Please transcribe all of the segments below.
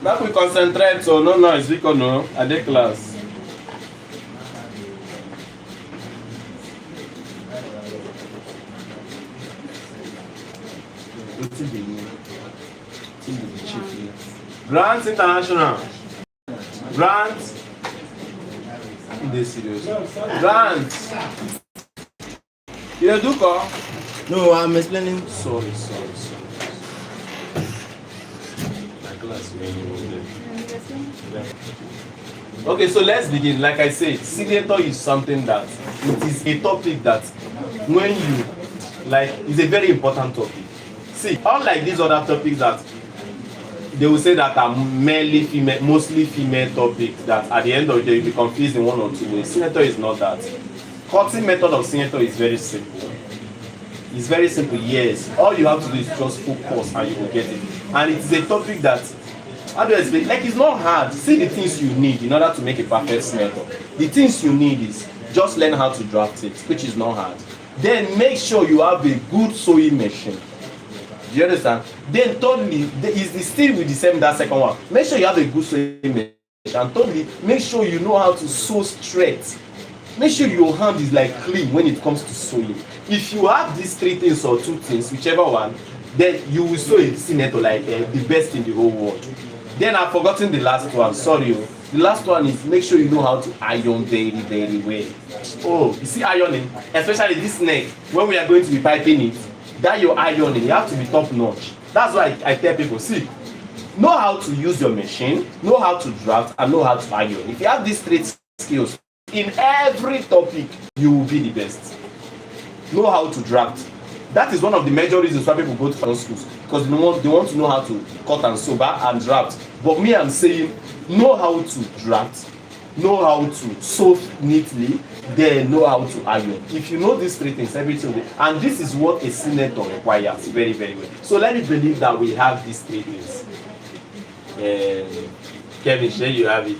Now we concentrate, so no noise, because no, at the class. Grants International. Grants. This serious. Grants. You do call? No, I'm explaining. Sorry. My class. Okay, so let's begin. Like I said, senator is something that it is a topic that when you like, it's a very important topic. See, unlike these other topics that they will say that are mainly female, mostly female topics that at the end of the day you'll be confused in one or two ways. Senator is not that. Cutting method of senator is very simple. It's very simple, yes. All you have to do is just focus and you will get it. And it is a topic that, how do I explain? Like, it's not hard. See the things you need in order to make a perfect senator. The things you need is just learn how to draft it, which is not hard. Then make sure you have a good sewing machine. Do you understand? Then thirdly, is still with the same that second one. Make sure you have a good sewing machine. And thirdly, make sure you know how to sew straight. Make sure your hand is like clean when it comes to sewing. If you have these three things or two things, whichever one, then you will sew a senator like the best in the whole world. Then I've forgotten the last one. Sorry. The last one is make sure you know how to iron very well. Oh, you see ironing, especially this neck, when we are going to be piping it, that your ironing, you have to be top notch. That's why I tell people, see, know how to use your machine, know how to draft, and know how to iron. If you have these three skills, in every topic, you will be the best. Know how to draft. That is one of the major reasons why people go to fashion schools, because they want to know how to cut and sew and draft. But me, I'm saying, know how to draft, know how to sew neatly, then know how to iron. If you know these three things, everything will be, and this is what a senator requires very well. So let me believe that we have these three things. Kevin, sure you have it.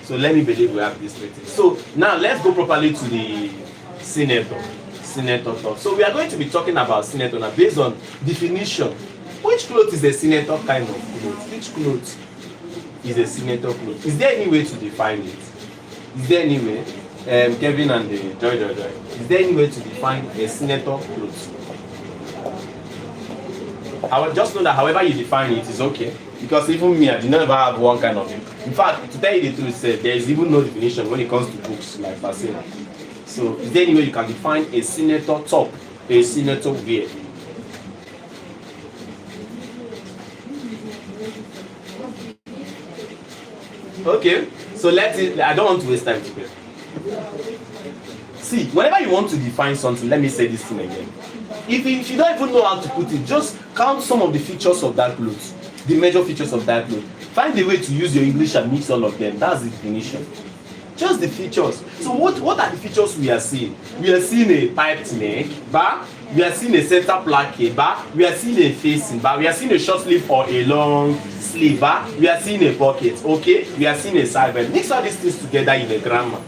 So let me believe we have these three things. So now let's go properly to the senator talk. So we are going to be talking about senator now based on definition. Which cloth is a senator kind of cloth? Which cloth is a senator cloth? Is there any way to define it? Is there any way? Kevin and Joy. Is there any way to define a senator cloth? I will just know that however you define it is okay. Because even me, I did not ever have one kind of it. In fact, to tell you the truth, there is even no definition when it comes to books like fashion. So is there any way you can define a senator top, a senator wear? Okay, so I don't want to waste time today. See, whenever you want to define something, let me say this thing again. If you don't even know how to put it, just count some of the features of that cloth, the major features of that cloth. Find a way to use your English and mix all of them. That's the definition. Just the features. So what are the features we are seeing? We are seeing a piped neck, bar. We are seeing a center placket, bar. We are seeing a facing, bar. We are seeing a short sleeve or a long sleeve, bar. We are seeing a pocket, okay? We are seeing a side belt. Mix all these things together in a grammar.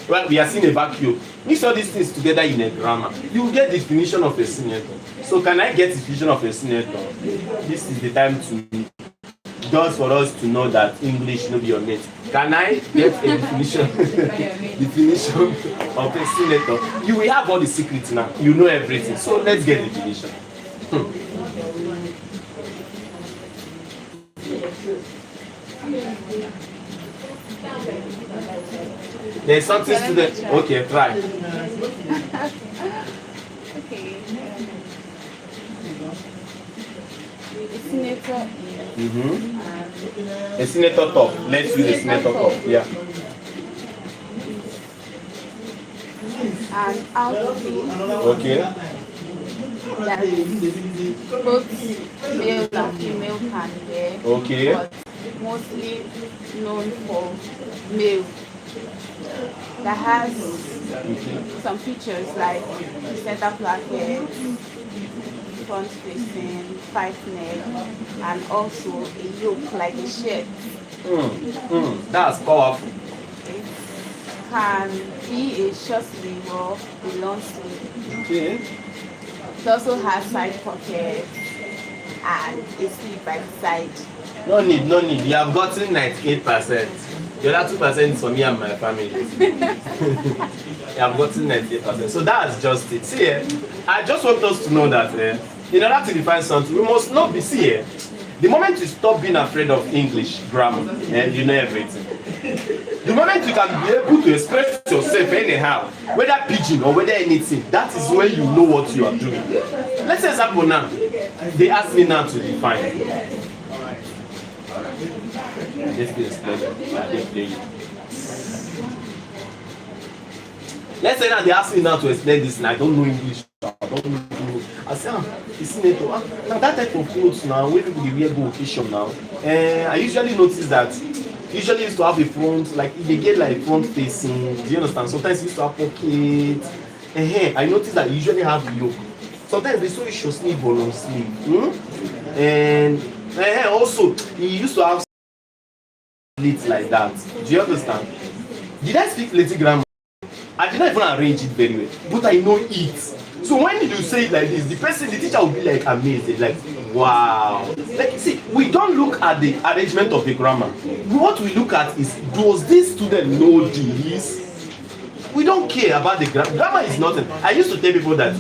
Well, we are seeing a vacuum. Mix all these things together in a grammar. You will get the definition of a senator. So can I get the definition of a senator? This is the time to just for us to know that English no be your mate. Can I get a definition of a senator? You will have all the secrets now. You know everything. So let's get the definition. There's something student. Okay, try. Okay. Senator. A senator top. Let's use a senator top. Yeah. An outfit. Okay. That both male and female can wear. Okay. But mostly known for male. That has some features like center placket, front facing, tight neck, and also a yoke like a shirt. That's powerful. can be a short sleeve or a long sleeve. Okay. It also has side pockets and a sleeve by the side. No need, no need. You have gotten 98%. The other 2% is for me and my family. You have gotten 98%. So that's just it. See, I just want us to know that in order to define something, we must not be, see, the moment you stop being afraid of English grammar, you know everything. The moment you can be able to express yourself anyhow, whether pidgin or whether anything, that is when you know what you are doing. Let's say example now. They ask me now to define. Let's be explain. Let's say now they ask me now to explain this and I don't know English. I don't know. I say, now that type of clothes now, when people wear go occasion now, I usually notice that usually used to have a front, like they get like front facing. Do you understand? Sometimes used to have pockets. I noticed that you usually have yoke. Sometimes they sew short sleeve or long sleeve. And also he used to have slits like that. Do you understand? Did I speak lady grammar? I did not even arrange it very well, but I know it. So when you say it like this, the teacher will be like amazed, like wow. Like see, we don't look at the arrangement of the grammar. What we look at is, does this student know this? We don't care about the grammar. Grammar is nothing. I used to tell people that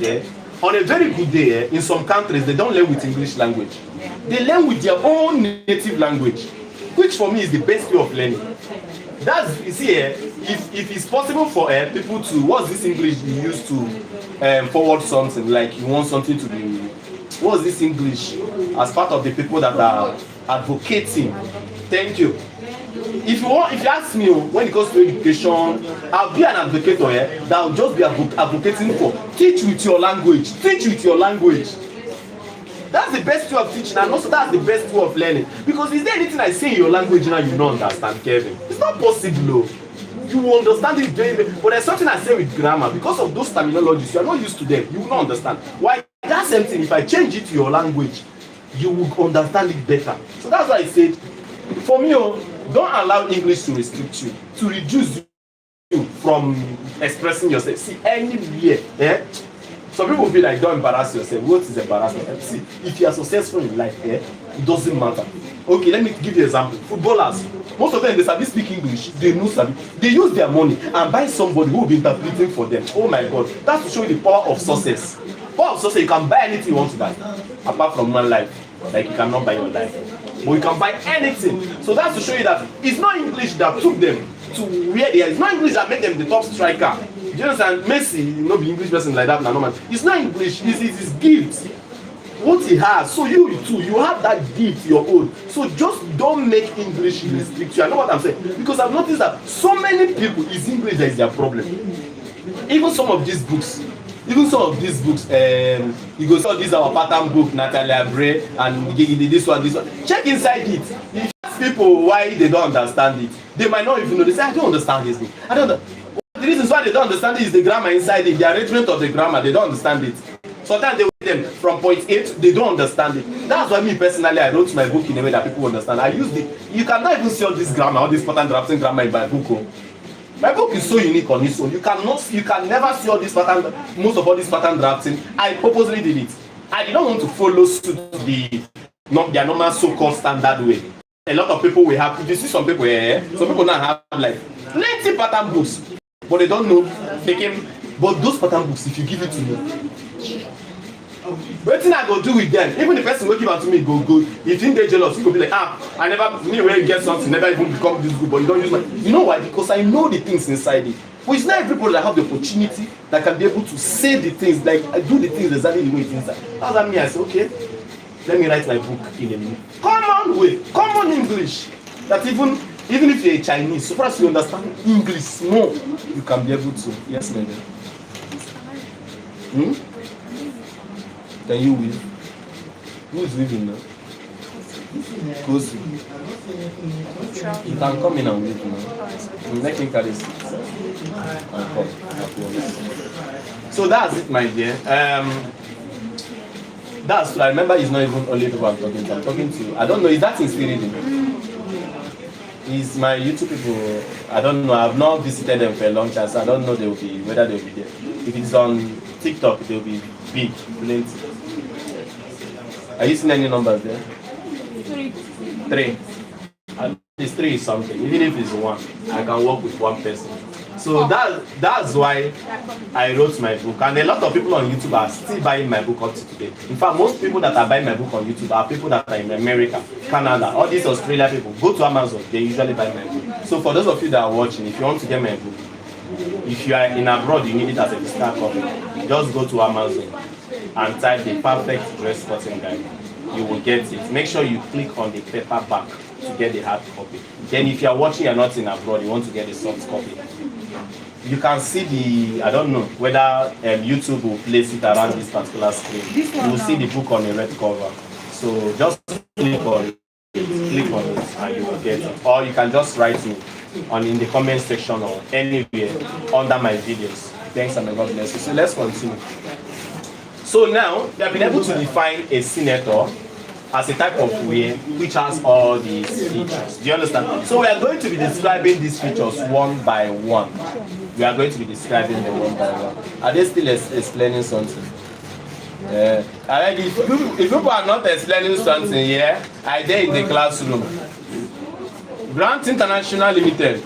on a very good day, in some countries they don't learn with English language. They learn with their own native language, which for me is the best way of learning. That's, you see, if it's possible for people to, what's this English you use to forward something, like you want something to be, what's this English as part of the people that are advocating? Thank you. If you ask me when it comes to education, I'll be an advocate that will just be advocating for teach with your language, teach with your language. That's the best way of teaching, and also that's the best way of learning. Because is there anything I say in your language now you don't understand, Kevin? It's not possible, though. You understand it very well, but there's something I say with grammar. Because of those terminologies, you are not used to them. You will not understand. Why? That same thing, if I change it to your language, you will understand it better. So that's why I said, for me, don't allow English to restrict you, to reduce you from expressing yourself. See, anywhere, some people feel like don't embarrass yourself. What is embarrassment? See, if you are successful in life, it doesn't matter. Okay, let me give you an example. Footballers, most of them, they sabi speak English. They know sabi. They use their money and buy somebody who will be interpreting for them. Oh my God, that's to show you the power of success. Power of success, you can buy anything you want to buy, apart from one life. Like you cannot buy your life, but you can buy anything. So that's to show you that it's not English that took them to where they are. It's not English that made them the top striker. Do you understand? Messi, you know, be English person like that, no man. It's not English. It's his gift. What he has. So you too, you have that gift, your own. So just don't make English restrict you. I know what I'm saying, because I've noticed that so many people is English that is their problem. Even some of these books. You go see all these our pattern book, Natalia Bray, and this one. Check inside it. If you ask people why they don't understand it, they might not even know. They say, I don't understand this thing. I don't know. The reasons why they don't understand it is the grammar inside it, the arrangement of the grammar, they don't understand it. Sometimes they read them from point A to, they don't understand it. That's why me personally, I wrote my book in a way that people understand. I used it. You cannot even see all this grammar, all this pattern drafting grammar in my book. My book is so unique on its own. You can never see all this pattern, most of all this pattern drafting. I purposely did it. I did not want to follow suit their normal so-called standard way. A lot of people will have, if you see some people here, some people now have like plenty pattern books, but they don't know. But those pattern books, if you give it to me, what thing I go do with them? Even the person who give out to me go. If you think they're jealous, you go be like, I never knew where you get something, never even become this good, but you don't use my. You know why? Because I know the things inside it. But it's not everybody that have the opportunity that can be able to say the things, like do the things exactly the way it's inside. That's what I mean. I say, okay, let me write my book in a common way, common English. That even if you're a Chinese, so far as you understand English more, you can be able to. Yes, my dear. Can you weave? Who is weaving now? Cozy. You can come in and weave now. You make me carry it. And come. So that's it, my dear. That's, I remember it's not even only people I'm talking to. I'm talking to, I don't know, is that in still reading? Is my YouTube people, I don't know, I've not visited them for a long time, so I don't know whether they'll be there. If it's on TikTok, they'll be big, plenty. Are you seeing any numbers there? 3. At least 3 is something. Even if it's 1, I can work with 1 person. So that's why I wrote my book. And a lot of people on YouTube are still buying my book up to today. In fact, most people that are buying my book on YouTube are people that are in America, Canada, all these Australia people. Go to Amazon, they usually buy my book. So for those of you that are watching, if you want to get my book, if you are in abroad, you need it as a physical copy. Just go to Amazon and type the perfect dress cutting guide. You will get it. Make sure you click on the paperback to get the hard copy. Then if you are watching and not in abroad, you want to get the soft copy. You can see the, I don't know whether YouTube will place it around this particular screen. You will see the book on a red cover. So just click on it and you will get it. Or you can just write me in the comment section or anywhere under my videos. Thanks and God bless you. So let's continue. So now we have been able to define a senator as a type of wear which has all these features. Do you understand? So we are going to be describing these features one by one. We are going to be describing them one by one. Are they still explaining something? If people are not explaining something here, I dare in the classroom. Grant International Limited.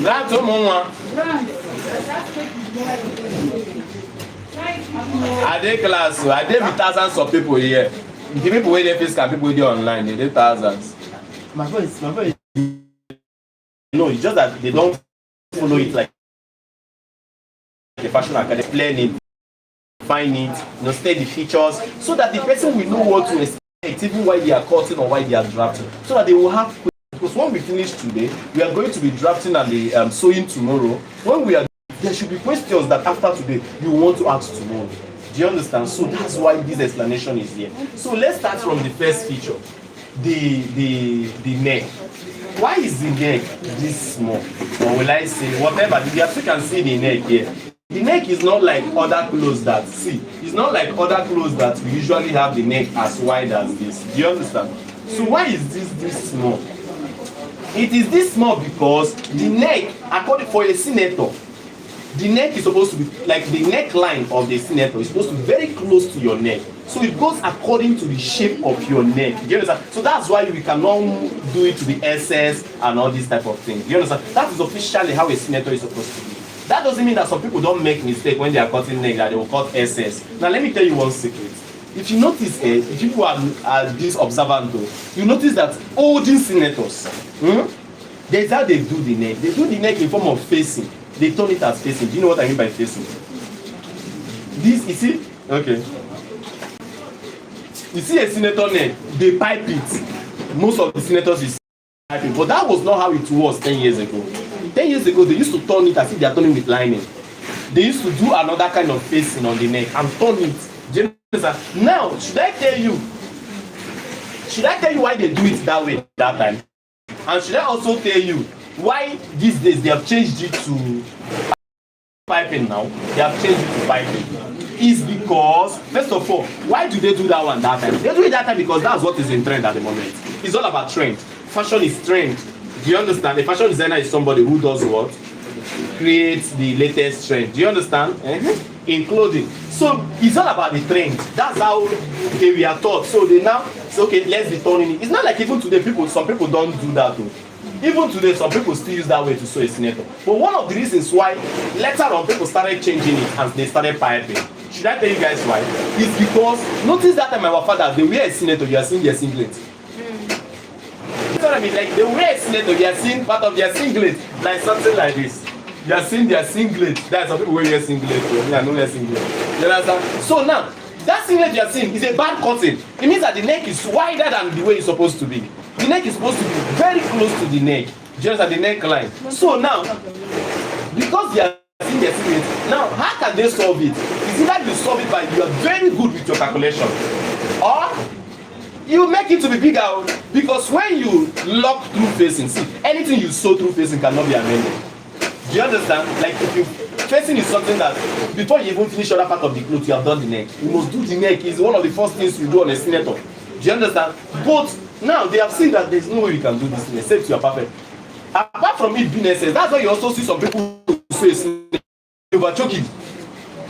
Grant Omoma. I did class, I did with thousands of people here. The people where they physical, people where they online, they did thousands. My voice. No, it's just that they don't follow it like the Fashion Academy. Explain it, find it, state the features, so that the person will know what to expect, even why they are cutting or why they are drafting, so that they will have questions. Because when we finish today, we are going to be drafting and the sewing tomorrow. When we are, there should be questions that after today you want to ask tomorrow. Do you understand? So that's why this explanation is here. So let's start from the first feature, the neck. Why is the neck this small? Or will I say whatever? You can see the neck here. The neck is not like other clothes that it's not like other clothes that we usually have the neck as wide as this. Do you understand? So why is this small? It is this small because the neck, according for a senator, the neck is supposed to be like the neckline of the senator is supposed to be very close to your neck. So it goes according to the shape of your neck. Do you understand? So that's why we cannot do it to the SS and all these type of things. Do you understand? That is officially how a senator is supposed to be. That doesn't mean that some people don't make mistake when they are cutting neck, that they will cut SS. Now let me tell you one secret. If you notice, if people are this observant though, you notice that older senators, there's how they do the neck. They do the neck in form of facing. They turn it as facing. Do you know what I mean by facing? This, you see? Okay. You see a senator neck, they pipe it. Most of the senators is piping. But that was not how it was 10 years ago. 10 years ago, they used to turn it as if they are turning with lining. They used to do another kind of facing on the neck and turn it. Do you understand? Now, should I tell you why they do it that way that time? And should I also tell you why these days they have changed it to piping now? They have changed it to piping. Is because, first of all, why do they do that one that time? They do it that time because that's what is in trend at the moment. It's all about trend. Fashion is trend. Do you understand? A fashion designer is somebody who does what? Creates the latest trend. Do you understand? In clothing. So it's all about the trend. That's how we are taught. So they now say, okay, let's be turning it. It's not like even today some people don't do that too. Even today, some people still use that way to sew a senator. But one of the reasons why later on people started changing it and they started piping. Should I tell you guys why? It's because notice that time our father they wear a senator, you are seeing their singlet. You know what I mean? Like they wear a senator, you are seeing part of their singlet, like something like this. You are seeing their singlet. That's some people wear singlet. Yeah, no wear singlet. You understand? So now that singlet you are seeing is a bad cutting. It means that the neck is wider than the way it's supposed to be. The neck is supposed to be very close to the neck, just at the neckline. So now, because they are seeing their singlet, now how can they solve it? It's either you solve it by you are very good with your calculation, or you make it to be bigger. Because when you lock through facing, see, anything you sew through facing cannot be amended. Do you understand? Like if you facing is something that before you even finish other part of the clothes, you have done the neck. You must do the neck. It's one of the first things you do on a senator. Do you understand? But Now they have seen that there's no way you can do this thing except you are perfect. Apart from it being essence, that's why you also see some people say it's over choking.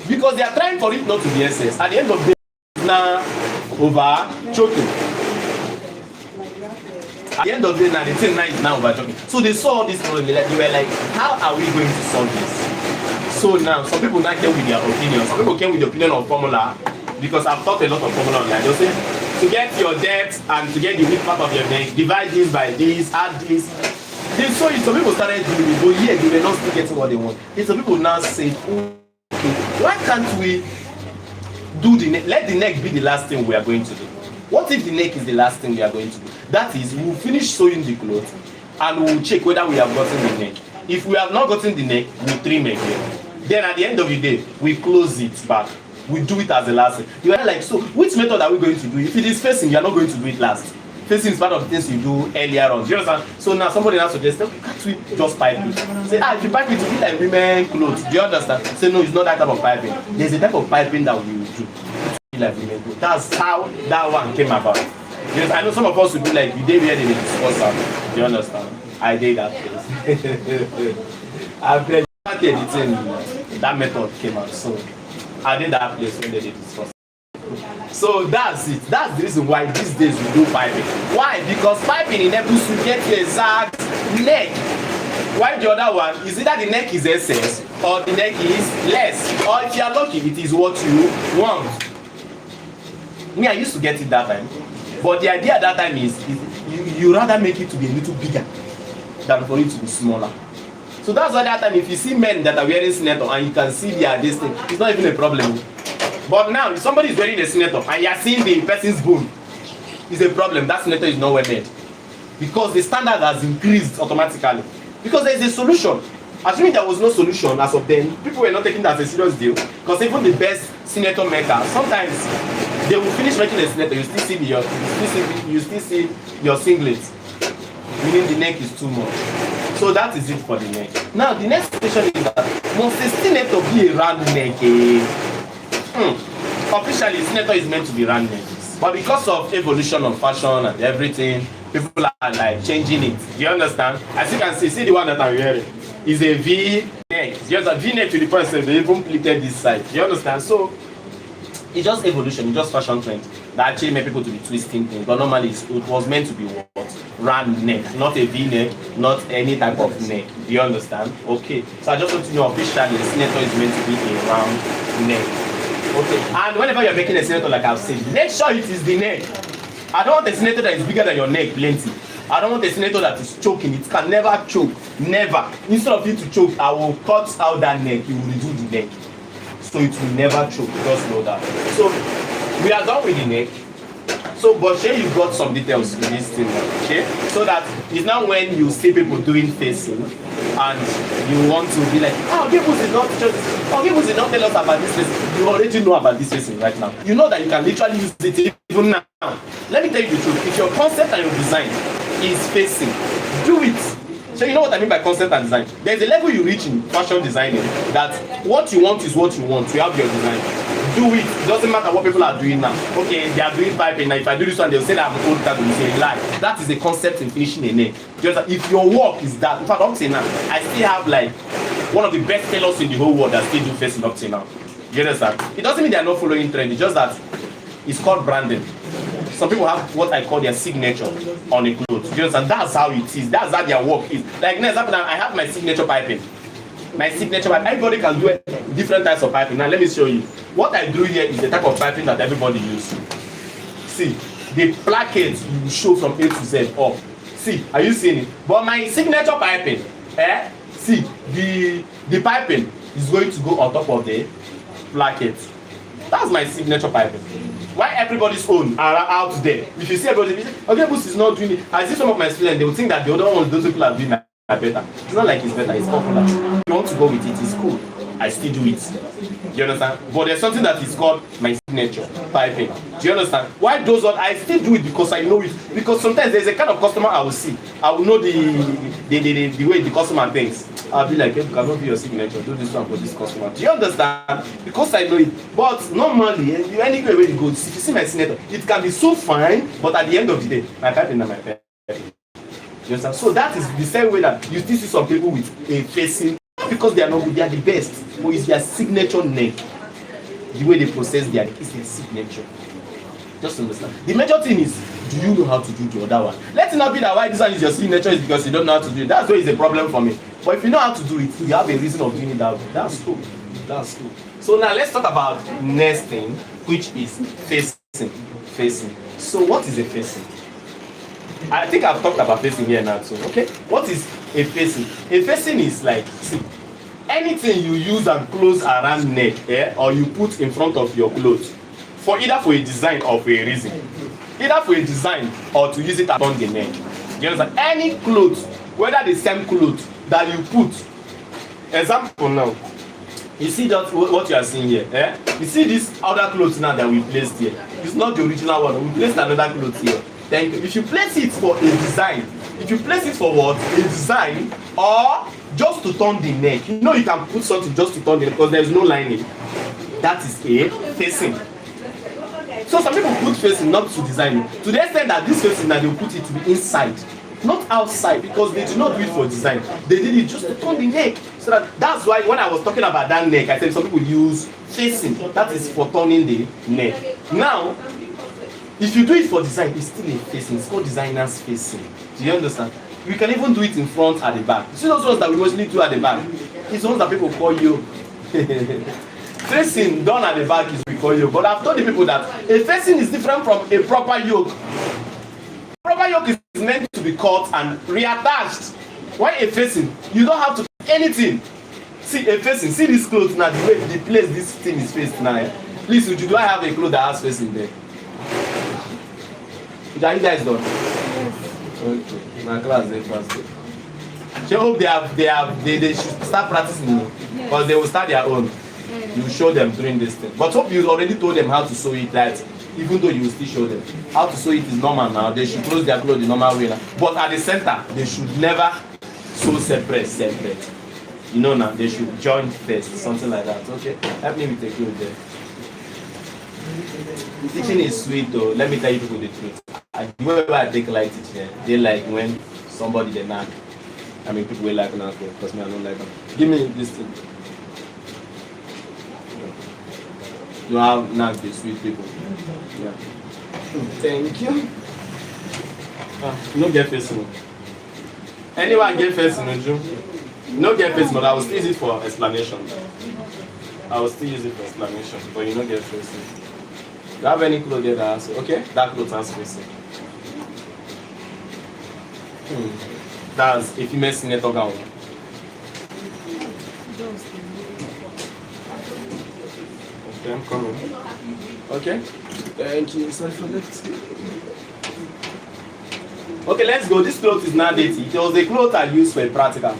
Because they are trying for it not to be essence. At the end of the day, it's now over choking. At the end of the day, now the thing now is now over choking. So they saw this problem, they were like, how are we going to solve this? So now some people now came with their opinion. Some people came with the opinion of formula, because I've taught a lot of formula online. They'll say to get your depth and to get the weak part of your neck, divide this by this, add this. They saw it. Some people started doing it, but yeah, they were not still getting what they want. And some people now say, okay, why can't we do the neck? Let the neck be the last thing we are going to do. What if the neck is the last thing we are going to do? That is, we'll finish sewing the clothes and we'll check whether we have gotten the neck. If we have not gotten the neck, we trim again. Then at the end of the day, we close it back. We do it as the last thing. You are like, so which method are we going to do? If it is facing, you are not going to do it last. Facing is part of the things you do earlier on. Do you understand? So now somebody now suggests, okay, can't we just pipe it? Say, if you pipe it, you like women clothes. Do you understand? Say, no, it's not that type of piping. There's a type of piping that we will do. Like women clothes. That's how that one came about. Because I know some of us would be like, you did where they discuss that. Do you understand? I did that place. I've been editing, that method came out. So I did that place when they did discuss. So that's it. That's the reason why these days we do piping. Why? Because piping enables you to get the exact neck. Why the other one is either the neck is excess or the neck is less. Or if you are lucky, it is what you want. Me, I used to get it that time. But the idea at that time is you rather make it to be a little bigger than for it to be smaller. So that's why that time if you see men that are wearing senator and you can see their this thing, it's not even a problem. But now, if somebody is wearing a senator and you are seeing the person's bone, it's a problem. That senator is not well made. Because the standard has increased automatically. Because there is a solution. Assuming there was no solution as of then, people were not taking that as a serious deal. Because even the best senator maker, sometimes they will finish making a senator, you still see your singlet. Meaning the neck is too much. So that is it for the neck. Now, the next question is that must a senator be a round neck? Officially, senator is meant to be round neck, but because of evolution of fashion and everything, people are like changing it. Do you understand? As you can see the one that I'm wearing is a V neck. Just a V neck to the point that they even pleated this side. Do you understand? So it's just evolution, it's just fashion trend that actually made people to be twisting things. But normally it was meant to be what? Round neck, not a V neck, not any type of neck. Do you understand? Okay. So I just want to know officially, senator is meant to be a round neck. Okay, and whenever you're making a senator, like I've said, make sure it is the neck. I don't want a senator that is bigger than your neck, plenty. I don't want a senator that is choking. It can never choke. Never. Instead of you to choke, I will cut out that neck. You will redo the neck. So it will never choke. Just know that. So we are done with the neck. So, but here you got some details in this thing, okay? So that it's now when you see people doing facing and you want to be like, oh, people did not tell us about this facing. You already know about this facing right now. You know that you can literally use it even now. Let me tell you the truth. If your concept and your design is facing, do it. So you know what I mean by concept and design? There's a level you reach in fashion designing that what you want is what you want. You have your design. Do it. It doesn't matter what people are doing now. Okay, they are doing piping. Now, if I do this one, they'll say that I'm old that will say lie. That is a concept in finishing a neck. Just if your work is that, in fact, up till now, I still have like one of the best tailors in the whole world that still do facing up till now. You understand? It doesn't mean they are not following trend. It's just that it's called branding. Some people have what I call their signature on a clothes. You understand? That's how it is. That's how their work is. Like, for example, I have my signature piping. My signature piping. Everybody can do different types of piping. Now, let me show you. What I do here is the type of piping that everybody uses. See, the placket you show from A to Z up. See, are you seeing it? But my signature piping, see, the piping is going to go on top of the placket. That's my signature piping. Why everybody's own are out there? If you see everybody, okay, Boost is not doing it. I see some of my students, they will think that the other ones, those people are doing better. It's not like it's better, it's popular. If you want to go with it, it's cool. I still do it. Do you understand? But there's something that is called my signature piping. Do you understand? Why those ones? I still do it because I know it. Because sometimes there's a kind of customer I will see. I will know the way the customer thinks. I'll be like, hey, you cannot be your signature, do this one for this customer. Do you understand? Because I know it. But normally, anywhere where you go, if you see my signature, it can be so fine, but at the end of the day, my piping and my pen. You understand? So that is the same way that you still see some people with a facing, because they are not good, they are the best, but it's their signature neck. The way they process their neck is their signature. Just understand. The major thing is, do you know how to do the other one? Let it not be that why this one is your signature is because you don't know how to do it. That's why it's a problem for me. But if you know how to do it, you have a reason of doing it that way. That's cool. That's cool. So now let's talk about next thing, which is facing. Facing. So what is a facing? I think I've talked about facing here now too. Okay. What is a facing? A facing is like, see, anything you use and close around neck, or you put in front of your clothes, for either for a design or for a reason. Either for a design or to use it around the neck. You understand? Any clothes, whether the same clothes that you put. Example now. You see just what you are seeing here. You see this other clothes now that we placed here. It's not the original one. We placed another clothes here. Then if you place it for a design, if you place it for what? A design, or just to turn the neck. You know you can put something just to turn the neck because there is no lining. That is a facing. So some people put facing not to design it. To the extent that this facing that they will put it to be inside, not outside, because they do not do it for design. They did it just to turn the neck. So that's why when I was talking about that neck, I said some people use facing. That is for turning the neck. Now, if you do it for design, it's still a facing. It's called designer's facing. Do you understand? We can even do it in front at the back. You see those ones that we mostly do at the back? It's the ones that people call you. Facing done at the back is we call yoke. But I've told the people that a facing is different from a proper yoke. Proper yoke is meant to be cut and reattached. Why a facing? You don't have to do anything. See a facing. See this clothes now. The way the place this thing is faced now. Please, do I have a cloth that has facing there? Are you guys done? Okay. My class is first. I hope they should start practicing because they will start their own. You show them during this thing. But hope you already told them how to sew it, that even though you will still show them. How to sew it is normal now. They should close their clothes the normal way now. But at the center, they should never sew separate. You know now, they should join first, something like that. Okay? Help me with the clothes there. Teaching is sweet though. Let me tell you people the truth. The way I take light teaching, they like when somebody they knock. I mean people will like knock because me I don't like them. Give me this thing. You have knock the sweet people. Yeah. Thank you. No get face no. Anyone get face no June? No get face, but I will still use it for explanation. I will still use it for explanation, but you don't get face. Do you have any clothes there that has okay? That clothes has face. That's a female senator gown. Okay, I'm coming. Okay? Thank you. Sorry for that. Okay, let's go. This cloth is not dated. It was a cloth I used for a practical.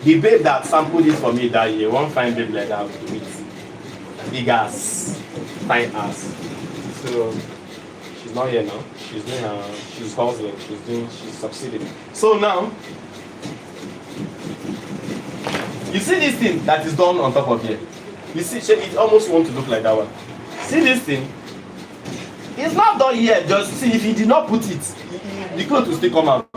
The babe that sampled it for me that year, one fine babe like that with big ass, fine ass. So she's not here now. She's doing she's hustling. She's succeeding. So now, you see this thing that is done on top of here. You see, it almost wants to look like that one. See this thing? It's not done here. Just see if he did not put it, the clothes will still come out.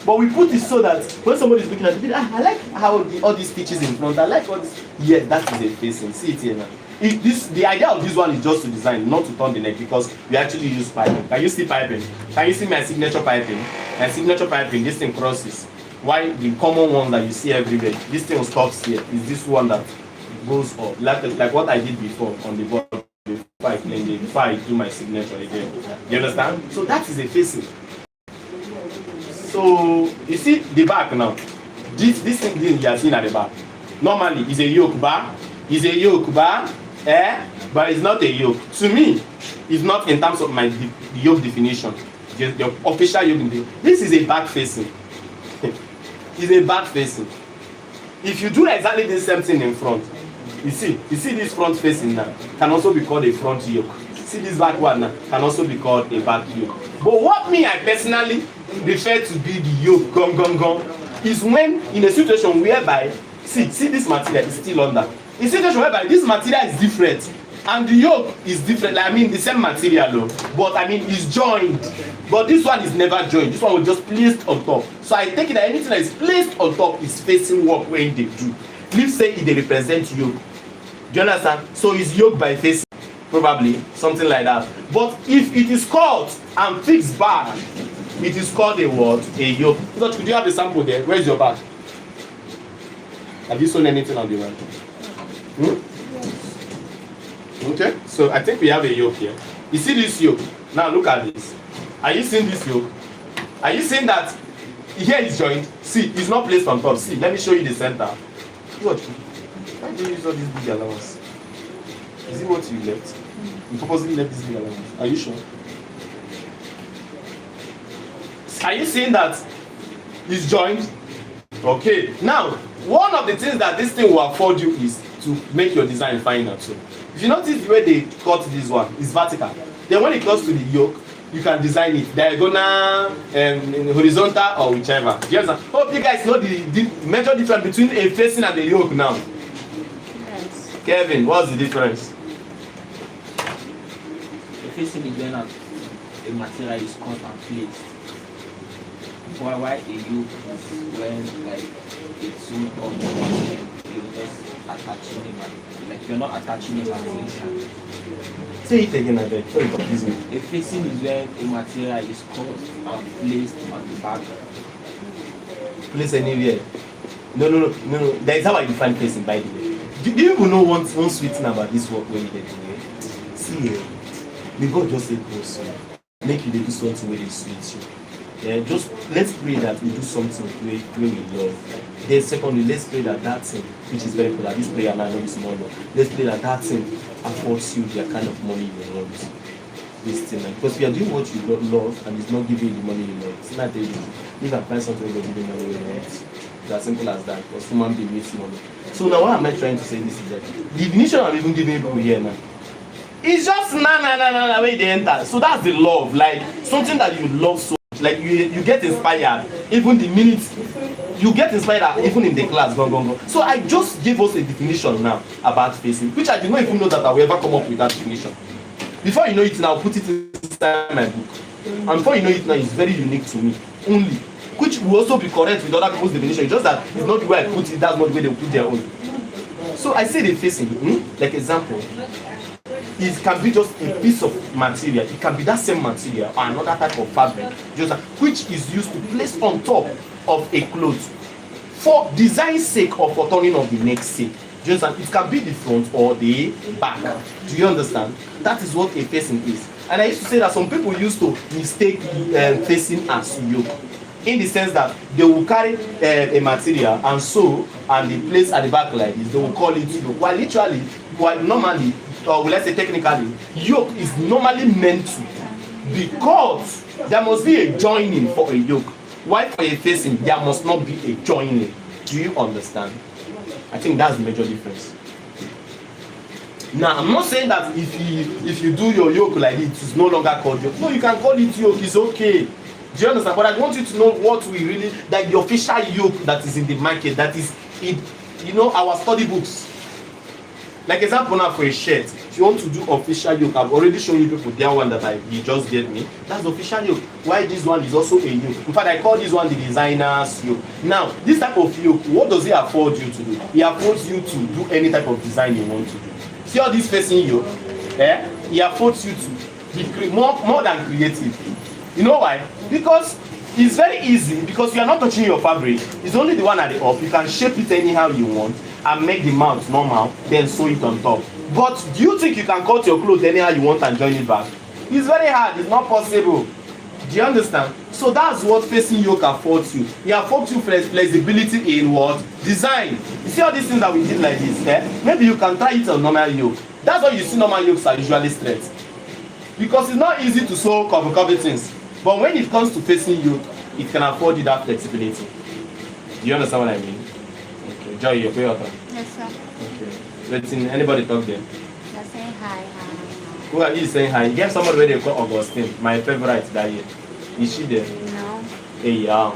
But we put it so that when somebody is looking at it, I like how all these stitches in front. I like all this. Yes, that is a facing. See it here now. The idea of this one is just to design, not to turn the neck, because we actually use piping. Can you see piping? Can you see my signature piping? My signature piping, this thing crosses. Why the common one that you see everywhere, this thing stops here, is this one that goes up, like what I did before on the board before I do my signature again. You understand? So that is a facing. So you see the back now. This thing you are seeing at the back. Normally is a yoke bar. Is a yoke bar, but it's not a yoke. To me, it's not in terms of the yoke definition. Just the official yoke definition. This is a back facing. It's a back facing. If you do exactly the same thing in front, you see this front facing now can also be called a front yoke. See this back one now can also be called a back yoke. But what me I personally prefer to be the yoke gong is when in a situation whereby see this material is still under. In a situation whereby this material is different and the yoke is different, like, I mean the same material, but I mean it's joined, but this one is never joined. This one was just placed on top. So I take it that anything that is placed on top is facing work when they do. Let's say it they represent yoke. Do you understand? So it's yoke by facing, probably something like that. But if it is cut and fixed back, it is called a what? A yoke. So could you have a sample there? Where's your bag? Have you sewn anything on the right? Okay, so I think we have a yoke here. You see this yoke? Now look at this. Are you seeing this yoke? Are you seeing that here is joined? See, it's not placed on top. See, let me show you the center. What? Why do you use all this big allowance? Is it what you left? You purposely left this big allowance. Are you sure? Are you seeing that it's joined? Okay. Now, one of the things that this thing will afford you is to make your design finer too. If you notice the way they cut this one, it's vertical. Then when it comes to the yoke, you can design it diagonal, horizontal, or whichever. Do you understand? Hope you guys know the major difference between a facing and a yoke now. Yes. Kevin, what's the difference? The facing is when a material is cut and placed. Why a yoke is when like it's sewn on, you're just attaching it, like you're not attaching it and Say it again, I beg. Sorry, confuse me. a facing is when a material is cut and placed on the back. Place anywhere. No. That is how I define facing, by the way. Do you even know one sweet thing about this work when you did it? See here, may God just say close you. Make you do something where it suits you. Yeah, just let's pray that we do something where we love. Then secondly, let's pray that that thing, which is very important, this prayer now is small, let's pray that that thing affords you the kind of money you want. This thing, because if you are doing what you love and it's not giving you the money you love, it's not that you can find something that will give you money you want. It's as simple as that, because human being needs money. So now what am I trying to say this is that the definition I'm even giving people here now, it's just na way they enter. So that's the love, like something that you love so much. Like you get inspired even the minute you get inspired even in the class. Go. So I just gave us a definition now about facing, which I did not even know that I will ever come up with that definition. Before you know it now, I'll put it inside my book. And before you know it now, it's very unique to me only, which will also be correct with other people's definition. It's just that it's not the way I put it, that's not the way they will put their own. So I say the facing, like example, it can be just a piece of material. It can be that same material or another type of fabric, just which is used to place on top of a cloth for design sake or for turning of the neck sake. Do you understand? It can be the front or the back. Do you understand? That is what a facing is. And I used to say that some people used to mistake facing as yoke, in the sense that they will carry a material and sew and the place at the back like this, they will call it yoke. While normally, or let's say technically, yoke is normally meant to, because there must be a joining for a yoke. While for a facing, there must not be a joining. Do you understand? I think that's the major difference. Now, I'm not saying that if you do your yoke like this, it's no longer called yoke. No, you can call it yoke, it's okay. Do you understand? But I want you to know what we really, like the official yoke that is in the market, that is in, our study books. Like example now for a shirt, if you want to do official yoke, I've already shown you people their one that you just gave me. That's the official yoke. Why this one is also a yoke. In fact, I call this one the designer's yoke. Now, this type of yoke, what does it afford you to do? It affords you to do any type of design you want to do. See all this facing yoke? It affords you to be more than creative. You know why? Because it's very easy, because you are not touching your fabric. It's only the one at the up. You can shape it anyhow you want and make the mount normal, then sew it on top. But do you think you can cut your clothes anyhow you want and join it back? It's very hard. It's not possible. Do you understand? So that's what facing yoke affords you. It affords you flexibility in what? Design. You see all these things that we did like this, Maybe you can try it on normal yoke. That's why you see normal yokes are usually straight. Because it's not easy to sew cover things. But when it comes to facing yoke, it can afford you that flexibility. Do you understand what I mean? Okay. Joy, you're pay author. Yes, sir. Okay. Let's see, anybody talk there? They're saying hi. Who are you saying hi? You get somebody where they call Augustine, my favorite that year. Is she there? No. Hey, yeah.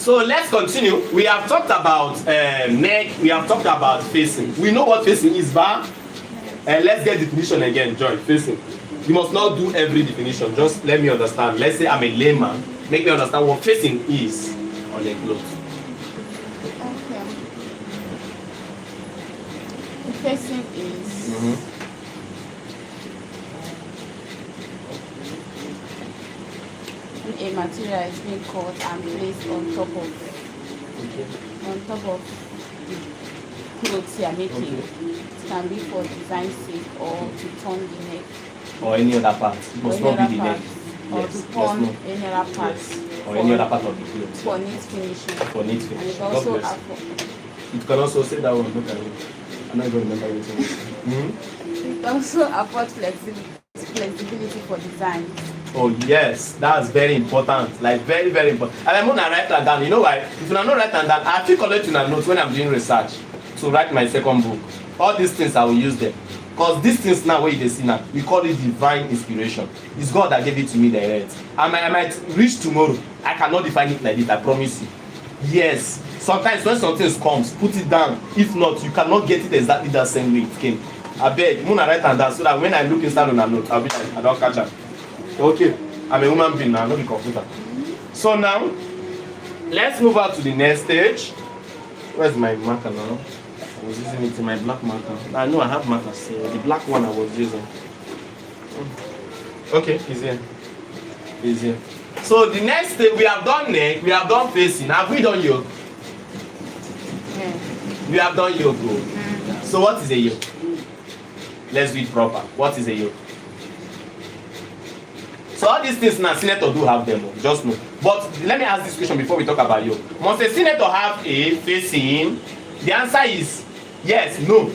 So let's continue. We have talked about neck, we have talked about facing. We know what facing is, but let's get definition again. Joy, facing. You must not do every definition, just let me understand. Let's say I'm a layman, make me understand what facing is on a cloth. Okay. Facing is a material is being cut and placed on top of the clothes you are making. Okay. It can be for design sake or to turn the neck. Or any other part. It must not be the neck. Or Yes, to yes, turn no. any other part. Yes. Or any other part of the clothes. For neat finishing. For neat And finish. it God also bless. afford- It can also say that one. Look at it. I'm not going to remember it. it also affords flexibility for design. Oh yes, that's very important. Like very, very important. And I'm gonna write that down. You know why? If you are not write that down, I feel collect una notes when I'm doing research to write my second book. All these things I will use them. Because these things now, what you see now, we call it divine inspiration. It's God that gave it to me direct. I might reach tomorrow. I cannot define it like this, I promise you. Yes. Sometimes when something comes, put it down. If not, you cannot get it exactly the same way it came. I beg, I'm gonna write and down so that when I look inside on a note, I'll be like, I don't catch it. Okay. I'm a human being now, not a computer. So now, let's move on to the next stage. Where's my marker now? I was using it in my black marker. I know I have markers. So the black one I was using. Okay, it's here. It's here. So the next stage, we have done neck, we have done facing. Have we done yoke? Yeah. We have done yoke. So what is a yoke? Let's do it proper. What is a yoke? So all these things now, senator do have them, just know. But let me ask this question before we talk about yoke. Must a senator have a facing? The answer is yes, no.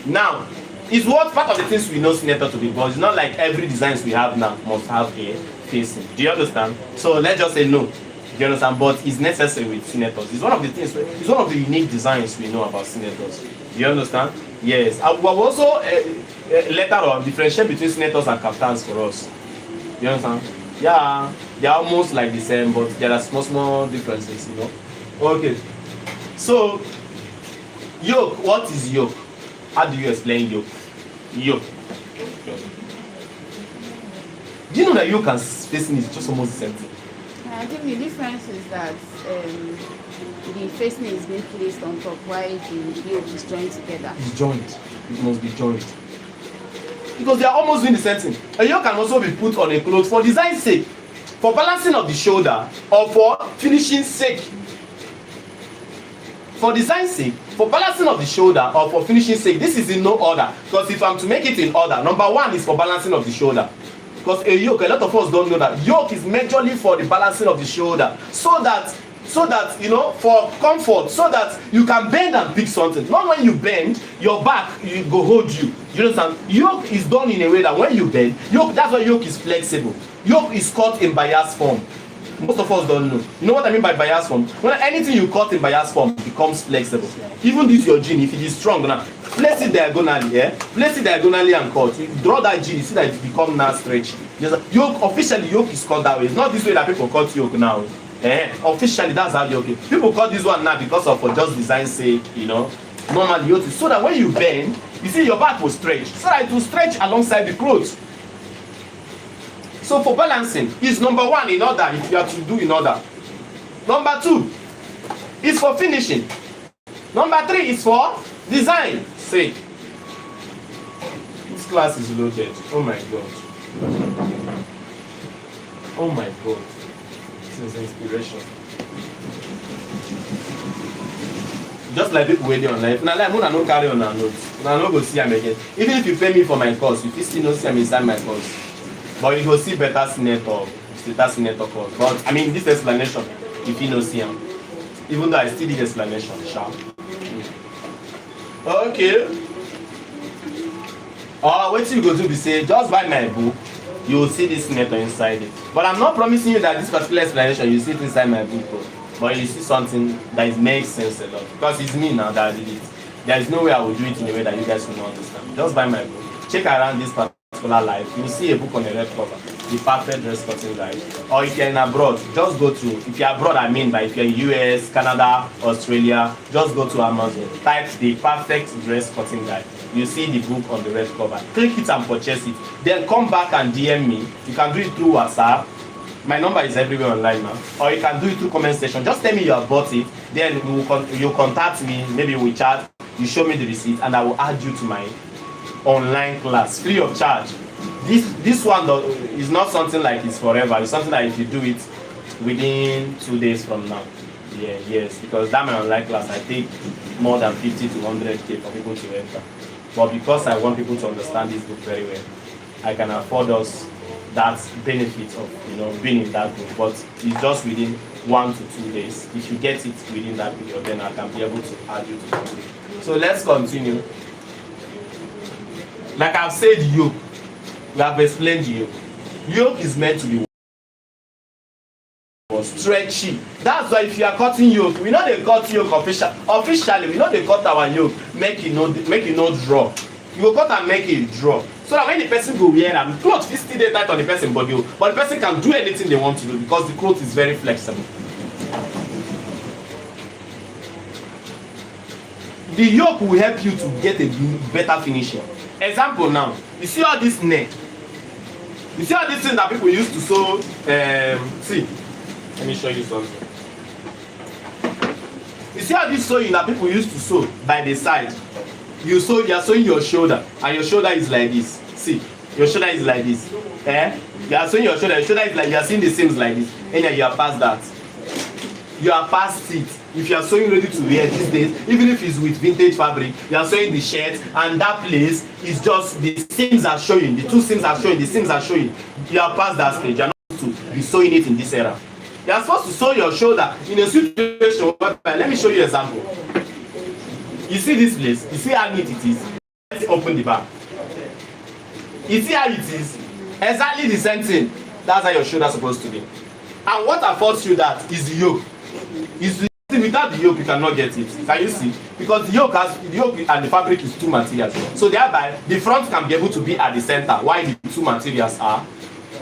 Now, it's what part of the things we know senator to be, but it's not like every designs we have now must have a facing. Do you understand? So let's just say no. Do you understand? But it's necessary with senators. It's one of the things, it's one of the unique designs we know about senators. Do you understand? Yes. We have also later on differentiate between senators and captains for us. You understand? Yeah, they're almost like the same, but there are small differences, you know. Okay. So, yoke, what is yoke? How do you explain yoke? Yoke. Do you know that yoke and facing is just almost the same thing? I think the difference is that the facing is being placed on top while the yoke is joined together. It's joined. It must be joined. Because they are almost doing the same thing. A yoke can also be put on a cloth for design sake, for balancing of the shoulder, or for finishing sake. For design sake, for balancing of the shoulder, or for finishing sake. This is in no order. Because if I'm to make it in order, number one is for balancing of the shoulder. Because a yoke, a lot of us don't know that yoke is majorly for the balancing of the shoulder, so that you know, for comfort, so that you can bend and pick something. Not when you bend, your back you go hold you. You understand? Yoke is done in a way that when you bend, yoke, that's why yoke is flexible. Yoke is cut in bias form. Most of us don't know. You know what I mean by bias form? When anything you cut in bias form becomes flexible. Even this your jean, if it is strong now, place it diagonally, place it diagonally and cut. You draw that jean, you see that it become now stretchy. Yoke, officially yoke is cut that way. It's not this way that people cut yoke now. Officially that's how yoke is. People cut this one now because of for just design sake, you know. Normally yoke is so that when you bend, you see your back will stretch. So that it will stretch alongside the clothes. So for balancing, is number one in order if you have to do in order. Number two is for finishing. Number three is for design sake. This class is loaded. Oh my god. Oh my god. This is inspiration. Just like people waiting online. Now, like, I don't carry on our notes. Now, I don't go see them again. Even if you pay me for my course, if you still don't see them inside my course. But you go see better senator course. But I mean, this explanation, if you don't see them. Even though I still did explanation, sure. Okay. What you go do be say, just buy my book, you will see this senator inside it. But I'm not promising you that this particular explanation, you see it inside my book. But you see something that makes sense a lot. Because it's me now that did it. There is no way I will do it in a way that you guys will not understand. Just buy my book. Check around this particular life. You will see a book on the red cover. the perfect dress cutting guide. Or if you're in abroad, just go to, if you're abroad, I mean, but if you're in US, Canada, Australia, just go to Amazon, type the perfect dress cutting guide. You see the book on the red cover. Click it and purchase it. Then come back and DM me. You can do it through WhatsApp. My number is everywhere online now. Or you can do it through comment section. Just tell me you have bought it. Then you contact me. Maybe we chat. You show me the receipt, and I will add you to my online class free of charge. This one is not something like it's forever. It's something that if you do it within 2 days from now. Yes, because that my online class I take more than 50 to 100K for people to enter. But because I want people to understand this book very well, I can afford us that benefit of being in that group. But it's just within 1 to 2 days. If you get it within that period, then I can be able to add you to the group. So let's continue. Like I've said, yoke. We have explained yoke. Yoke is meant to be stretchy. That's why if you are cutting yoke, we know they cut yoke officially. We know they cut our yoke, make it no draw. You go cut and make it draw, so that when the person go wear am, cloth fit still dey tight on the person body, but the person can do anything they want to do because the cloth is very flexible. The yoke will help you to get a better finishing. Example now, you see all this net. You see all these things that people used to sew. See, let me show you something. You see all this sewing that people used to sew by the side. You are sewing your shoulder, and your shoulder is like this. See, your shoulder is like this. You are sewing your shoulder is like, you are seeing the seams like this, and then you are past that. You are past it. If you are sewing ready to wear these days, even if it's with vintage fabric, you are sewing the shirt, and that place is just the seams are showing, the two seams are showing, the seams are showing. You are past that stage. You are not supposed to be sewing it in this era. You are supposed to sew your shoulder in a situation where, let me show you an example. You see this place? You see how neat it is? Let's open the back. You see how it is? Exactly the same thing. That's how your shoulder is supposed to be. And what affords you that is the yoke. Without the yoke, you cannot get it. Can you see? Because the yoke and the fabric is two materials. So thereby, the front can be able to be at the center, while the two materials are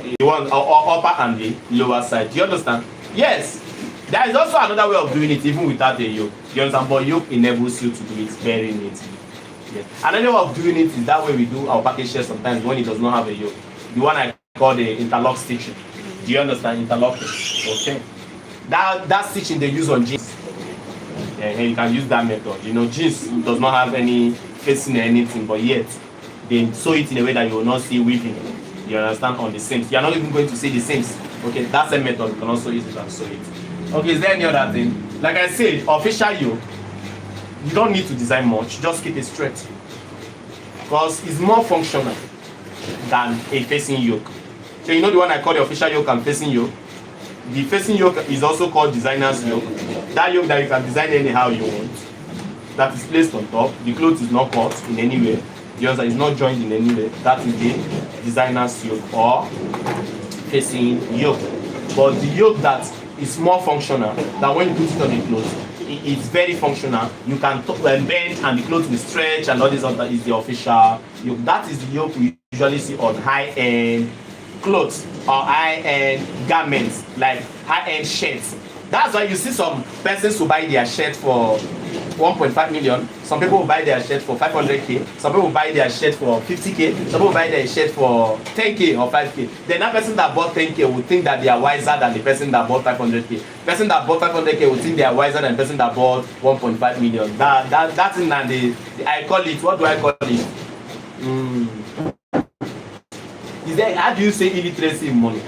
the one upper and the lower side. Do you understand? Yes. There is also another way of doing it even without a yoke. You understand? But yoke enables you to do it very neatly. Yes. Another way of doing it is that way we do our package shirts sometimes when it does not have a yoke. The one I call the interlock stitching. Do you understand? Interlocking. Okay. That stitching they use on jeans. And you can use that method. Jeans does not have any facing or anything, but yet they sew it in a way that you will not see weaving. You understand? On the seams. You are not even going to see the seams. Okay, that's a method. You can also use it and sew it. Okay, is there any other thing? Like I said, official yoke, you don't need to design much, just keep it straight. Because it's more functional than a facing yoke. So the one I call the official yoke and facing yoke? The facing yoke is also called designer's yoke. That yoke that you can design anyhow you want. That is placed on top. The cloth is not cut in any way. The other is not joined in any way. That is the designer's yoke or facing yoke. But the yoke that is more functional than when you put it on the clothes. It's very functional. You can bend and the clothes will stretch and all this other is the official yoke. That is the yoke we usually see on high-end clothes or high-end garments, like high-end shirts. That's why you see some persons who buy their shirt for 1.5 million. Some people will buy their shirt for 500K. Some people will buy their shirt for 50K. Some people will buy their shirt for 10K or 5K. Then that person that bought 10K will think that they are wiser than the person that bought 500K. The person that bought 500K will think they are wiser than the person that bought 1.5 million. That's in I call it, what do I call it? Is there, how do you say illiteracy in money?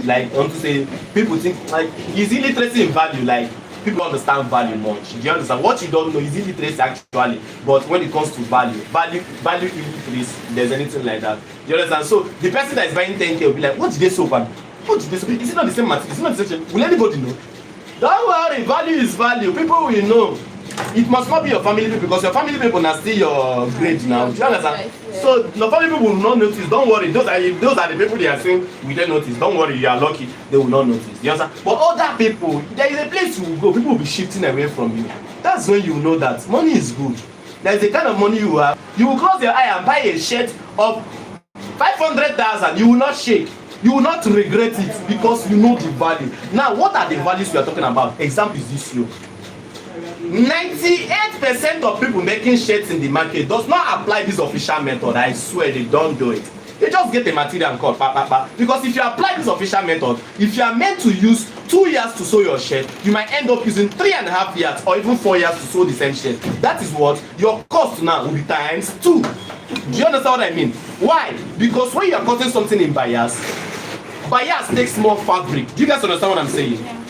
Like, I want to say, people think, like, is illiteracy in value? Like, people understand value much. Do you understand? What you don't know is illiteracy actually. But when it comes to value illiteracy, there's anything like that. Do you understand? So, the person that is buying 10K will be like, what did they so value? What did they so? Is it not the same material? Is it not the same? Will anybody know? Don't worry, value is value. People will know. It must not be your family people because your family people are still your grade now. Do you understand? So your family people will not notice. Don't worry. Those are the people they are saying we don't notice. Don't worry, you are lucky. They will not notice. You understand? But other people, there is a place you will go. People will be shifting away from you. That's when you know that money is good. There is the kind of money you have. You will close your eye and buy a shirt of 500,000. You will not shake. You will not regret it because you know the value. Now, what are the values we are talking about? Example is this yoke. 98% of people making shirts in the market does not apply this official method. I swear they don't do it. They just get the material and cut, because if you apply this official method, if you are meant to use 2 years to sew your shirt, you might end up using 3.5 years or even 4 years to sew the same shirt. That is what your cost now will be times 2. Do you understand what I mean? Why? Because when you are cutting something in bias takes more fabric. Do you guys understand what I'm saying? Yeah.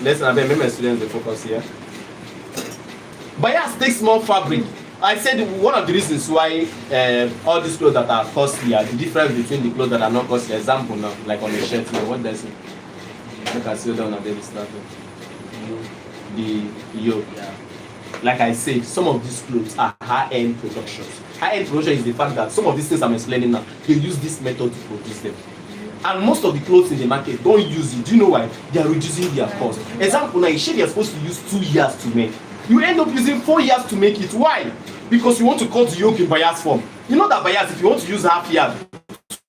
Listen, I bet maybe my students they focus here. Bias takes more fabric. I said one of the reasons why all these clothes that are costly are the difference between the clothes that are not costly. Example now, like on the shirt here, what does it? You can see down at the start. The yoke. Yeah. Like I say, some of these clothes are high-end productions. High-end production is the fact that some of these things I'm explaining now, they use this method to produce them. And most of the clothes in the market don't use it. Do you know why? They are reducing their cost. Example now, a shirt you're supposed to use 2 years to make. You end up using 4 years to make it. Why? Because you want to cut the yoke in bias form. You know that bias, if you want to use half yard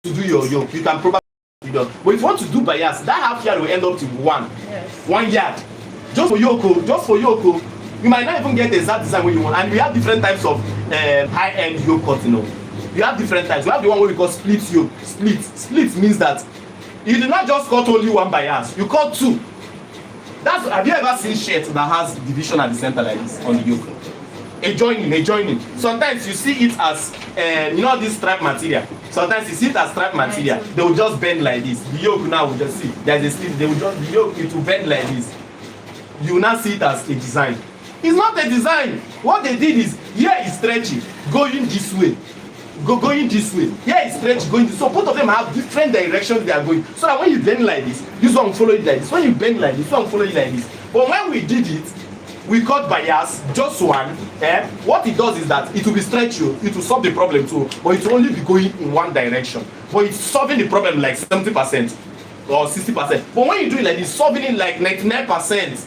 to do your yoke, you can probably do that. But if you want to do bias, that half yard will end up to 1 yard. Just for yoke, you might not even get the exact design what you want. And we have different types of high-end yoke cut, you know. We have different types. We have the one where we call split yoke. Split means that you do not just cut only one bias, you cut 2. Have you ever seen shirt that has division at the center like this on the yoke? A joining. Sometimes you see it as you know this strap material. Sometimes you see it as strap material. They will just bend like this. The yoke now will just see there's a slit. They will just the yoke it will bend like this. You will not see it as a design. It's not a design. What they did is here is stretchy going this way. Going this way. Here is stretch going this. So both of them have different directions they are going. So that when you bend like this one will follow it like this. When you bend like this one will follow it like this. But when we did it, we cut bias just one. What it does is that it will be stretchy. It will solve the problem too, but it will only be going in one direction. But it's solving the problem like 70% or 60%. But when you do it like this, solving it like 99%.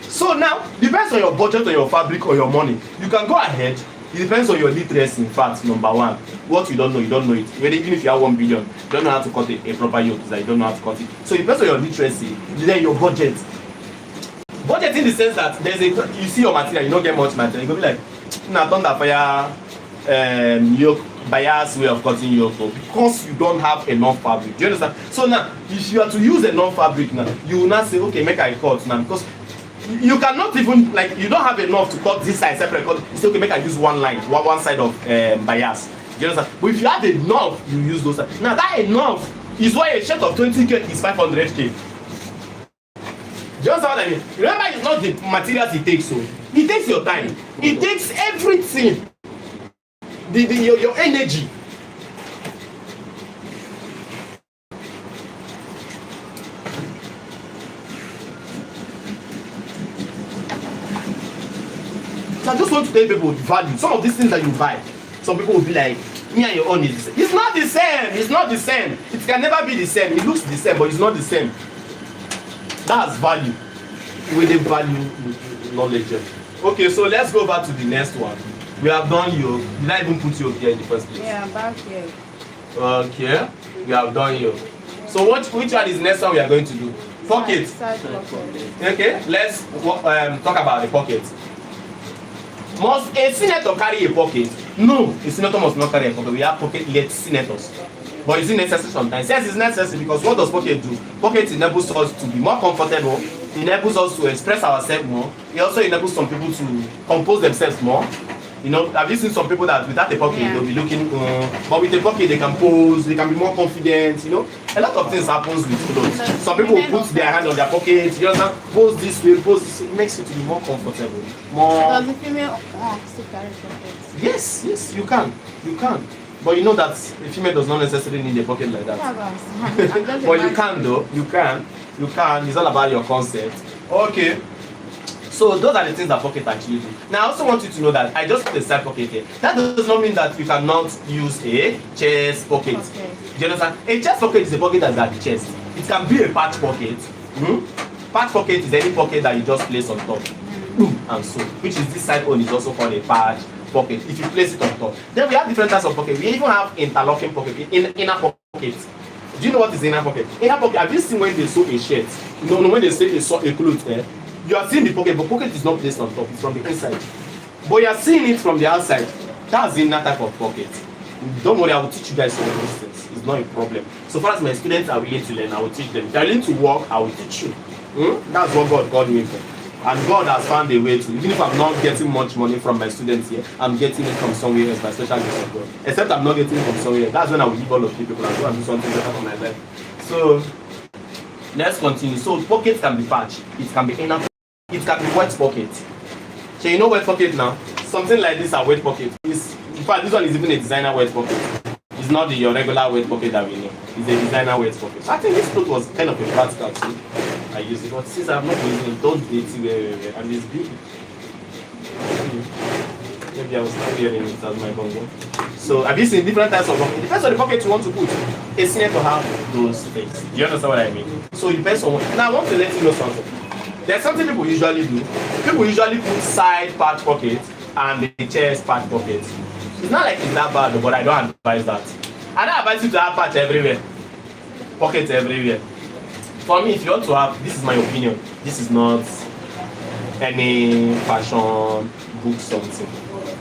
So now, depends on your budget or your fabric or your money. You can go ahead. It depends on your literacy. In fact, number one, what you don't know it. Even if you have 1 billion, you don't know how to cut a proper yoke. You don't know how to cut it. So it depends on your literacy. Then your budget. Budget in the sense that you see your material, you don't get much material. You go be like, nah, thunder fire yoke bias way of cutting yoke because you don't have enough fabric. Do you understand? So now, if you are to use enough fabric now, you will not say, okay, make I cut now because you cannot even like you don't have enough to cut this side separate. You say, okay, make I use one line, one side of bias. Do you understand? But if you have enough, you use those sides. Now that enough is why a shirt of 20k is 500k. Do you understand what I mean? Remember, it's not the materials it takes, so it takes your time. It takes everything. Your energy. So I just want to tell people the value. Some of these things that you buy, some people will be like, me and your own is the same. It's not the same. It's not the same. It can never be the same. It looks the same, but it's not the same. That's value. With the value knowledge. Okay, so let's go back to the next one. We have done yoke. Did I even put yoke here in the first place? Yeah, back here. Okay, we have done yoke. So which one is the next one we are going to do? Pocket. Side pocket. Okay, let's talk about the pocket. Must a senator carry a pocket? No, a senator must not carry a pocket. We have pocket-led senators. But is it necessary sometimes? Yes, it's necessary because what does pocket do? Pocket enables us to be more comfortable, enables us to express ourselves more. It also enables some people to compose themselves more. You know, have you seen some people that without a pocket, they'll be looking, but with a pocket they can pose, they can be more confident, you know. A lot of things happens with clothes. Some people will put their hand on their pocket, you understand? Pose this way, pose this way. It makes you to be more comfortable. More. Does the female still carry pockets? Yes, you can. But you know that a female does not necessarily need a pocket like that. Yeah, but you can though, you can. It's all about your concept. Okay. So those are the things that pocket actually do. Now I also want you to know that I just put a side pocket here. That does not mean that you cannot use a chest pocket. Okay. Do you understand? A chest pocket is a pocket that's at the chest. It can be a patch pocket. Patch pocket is any pocket that you just place on top. And so, which is this side one is also called a patch pocket. If you place it on top. Then we have different types of pocket. We even have interlocking pocket, inner pockets. Do you know what is inner pocket? Inner pocket, have you seen when they sew a shirt? No, when they say they sew a cloth, you are seeing the pocket, but pocket is not placed on top, it's from the inside. But you are seeing it from the outside. That's the inner type of pocket. Don't worry, I will teach you guys some of those things. It's not a problem. So far as my students are willing to learn, I will teach them. If they are willing to work, I will teach you. That's what God called me for. And God has found a way to, even if I'm not getting much money from my students here, I'm getting it from somewhere else, by special grace of God. Except I'm not getting it from somewhere else. That's when I will give all of you people and go and do something better for my life. So let's continue. So pockets can be patch, it can be inner, it can be wet pocket. So you know wet pocket now? Something like this are wet pocket. In fact, this one is even a designer wet pocket. It's not your regular wet pocket that we know. It's a designer wet pocket. So I think this cloth was kind of a practical too. I use it, but since I'm not using it, don't date it and it's big. Maybe I will start wearing it as my bongo. So have you seen different types of pocket? It depends on the pocket you want to put. It's near to have those things. Do you understand what I mean? So it depends on what. Now I want to let you know something. There's something people usually do. People usually put side patch pocket and the chest patch pocket. It's not like it's that bad, but I don't advise that. I don't advise you to have patch everywhere. Pockets everywhere. For me, if you want to have, this is my opinion. This is not any fashion book something.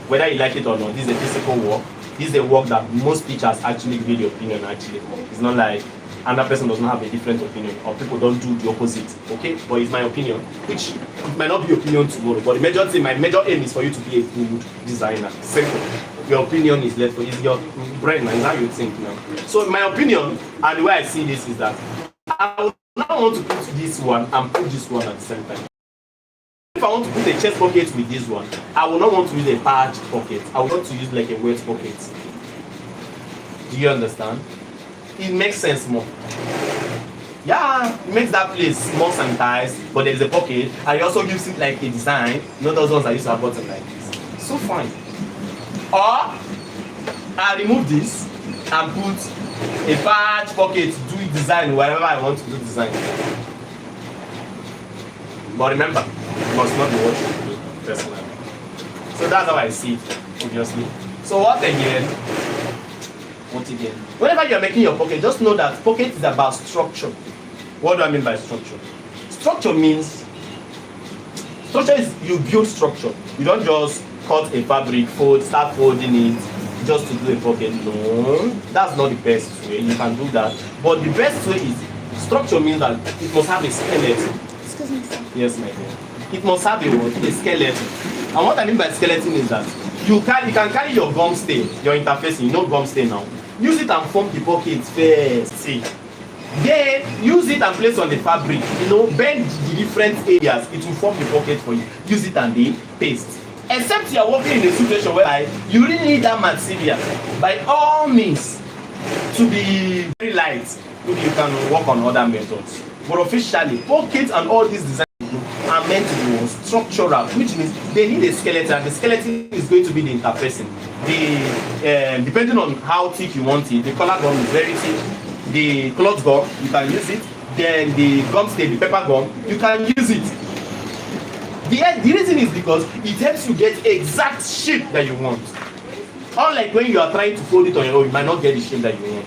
Whether you like it or not, this is a physical work. This is a work that most teachers actually give the opinion actually. It's not like another person does not have a different opinion or people don't do the opposite. Okay? But it's my opinion, which it might not be your opinion tomorrow. But the major thing, my major aim is for you to be a good designer. Simple. Your opinion is left for it's your brain, and how you think now. So my opinion and the way I see this is that I would not want to put this one and put this one at the same time. If I want to put a chest pocket with this one, I will not want to use a patch pocket. I want to use like a wet pocket. Do you understand? It makes sense more. Yeah, it makes that place more sanitized, but there is a pocket, and it also gives it like a design. You know those ones I used to have button like this. So fine. Or I remove this and put a patch pocket, do it design wherever I want to do design. But remember, you must not be watching me personally. So that's how I see it, obviously. So what again? Whenever you're making your pocket, just know that pocket is about structure. What do I mean by structure? Structure means, structure is you build structure. You don't just cut a fabric, start folding it just to do a pocket. No, that's not the best way. You can do that. But the best way is, structure means that it must have a skeleton. Excuse me, sir. Yes, my dear. It must have a skeleton. And what I mean by skeleton is that you can carry your gum stain, your interfacing, you know gum stain now. Use it and form the pocket first. See. Then use it and place on the fabric. You know, bend the different areas. It will form the pocket for you. Use it and then paste. Except you are working in a situation where you really need that material, by all means, to be very light. Maybe you can work on other methods. But officially, pockets and all these designs are meant to be structural, which means they need a skeleton. The skeleton is going to be the interfacing. Depending on how thick you want it, the color gum is very thick. The cloth gum, you can use it. Then the gum stain, the paper gum, you can use it. The reason is because it helps you get exact shape that you want. Unlike when you are trying to fold it on your own, you might not get the shape that you want.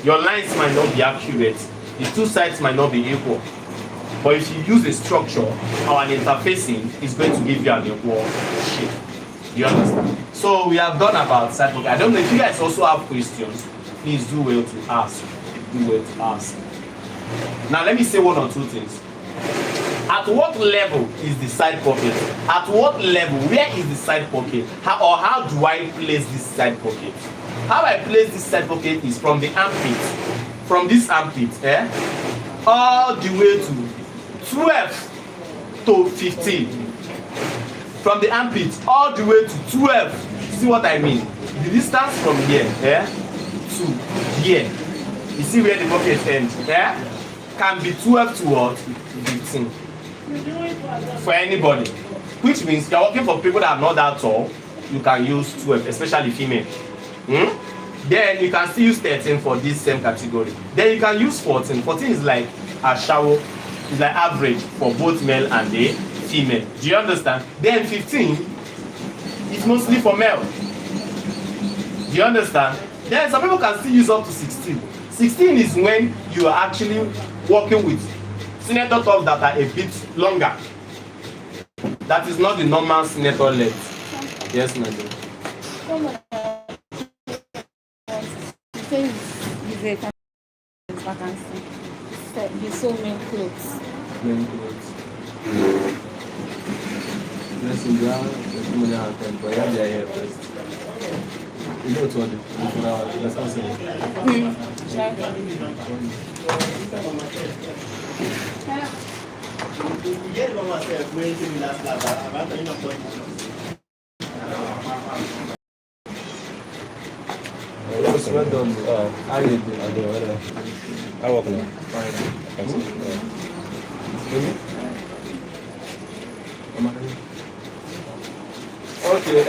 Your lines might not be accurate. The two sides might not be equal. But if you use a structure or an interfacing, it's going to give you an equal shape. You understand? So we have done about side pocket. I don't know if you guys also have questions. Please do well to ask. Do well to ask. Now let me say one or two things. At what level is the side pocket? At what level? Where is the side pocket? How do I place this side pocket? How I place this side pocket is from the armpit. From this armpit, all the way to 12 to 15. From the armpit all the way to 12. See what I mean? The distance from here to here. You see where the pocket ends? Can be 12 to what? 15. For anybody. Which means you're working for people that are not that tall, you can use 12, especially female. Then you can still use 13 for this same category. Then you can use 14. 14 is like a shower, it's like average for both male and the female. Do you understand? Then 15 is mostly for male. Do you understand? Then some people can still use up to 16. 16 is when you are actually working with senator tops that are a bit longer. That is not the normal senator length. Yes, madam. He says he's a vacancy. He sold men clothes. Men clothes. Let's see, you have money at time, but you have their hair first. You know what to do. That's what I'm saying. Well done. How you doing? I work now. Fine. Okay,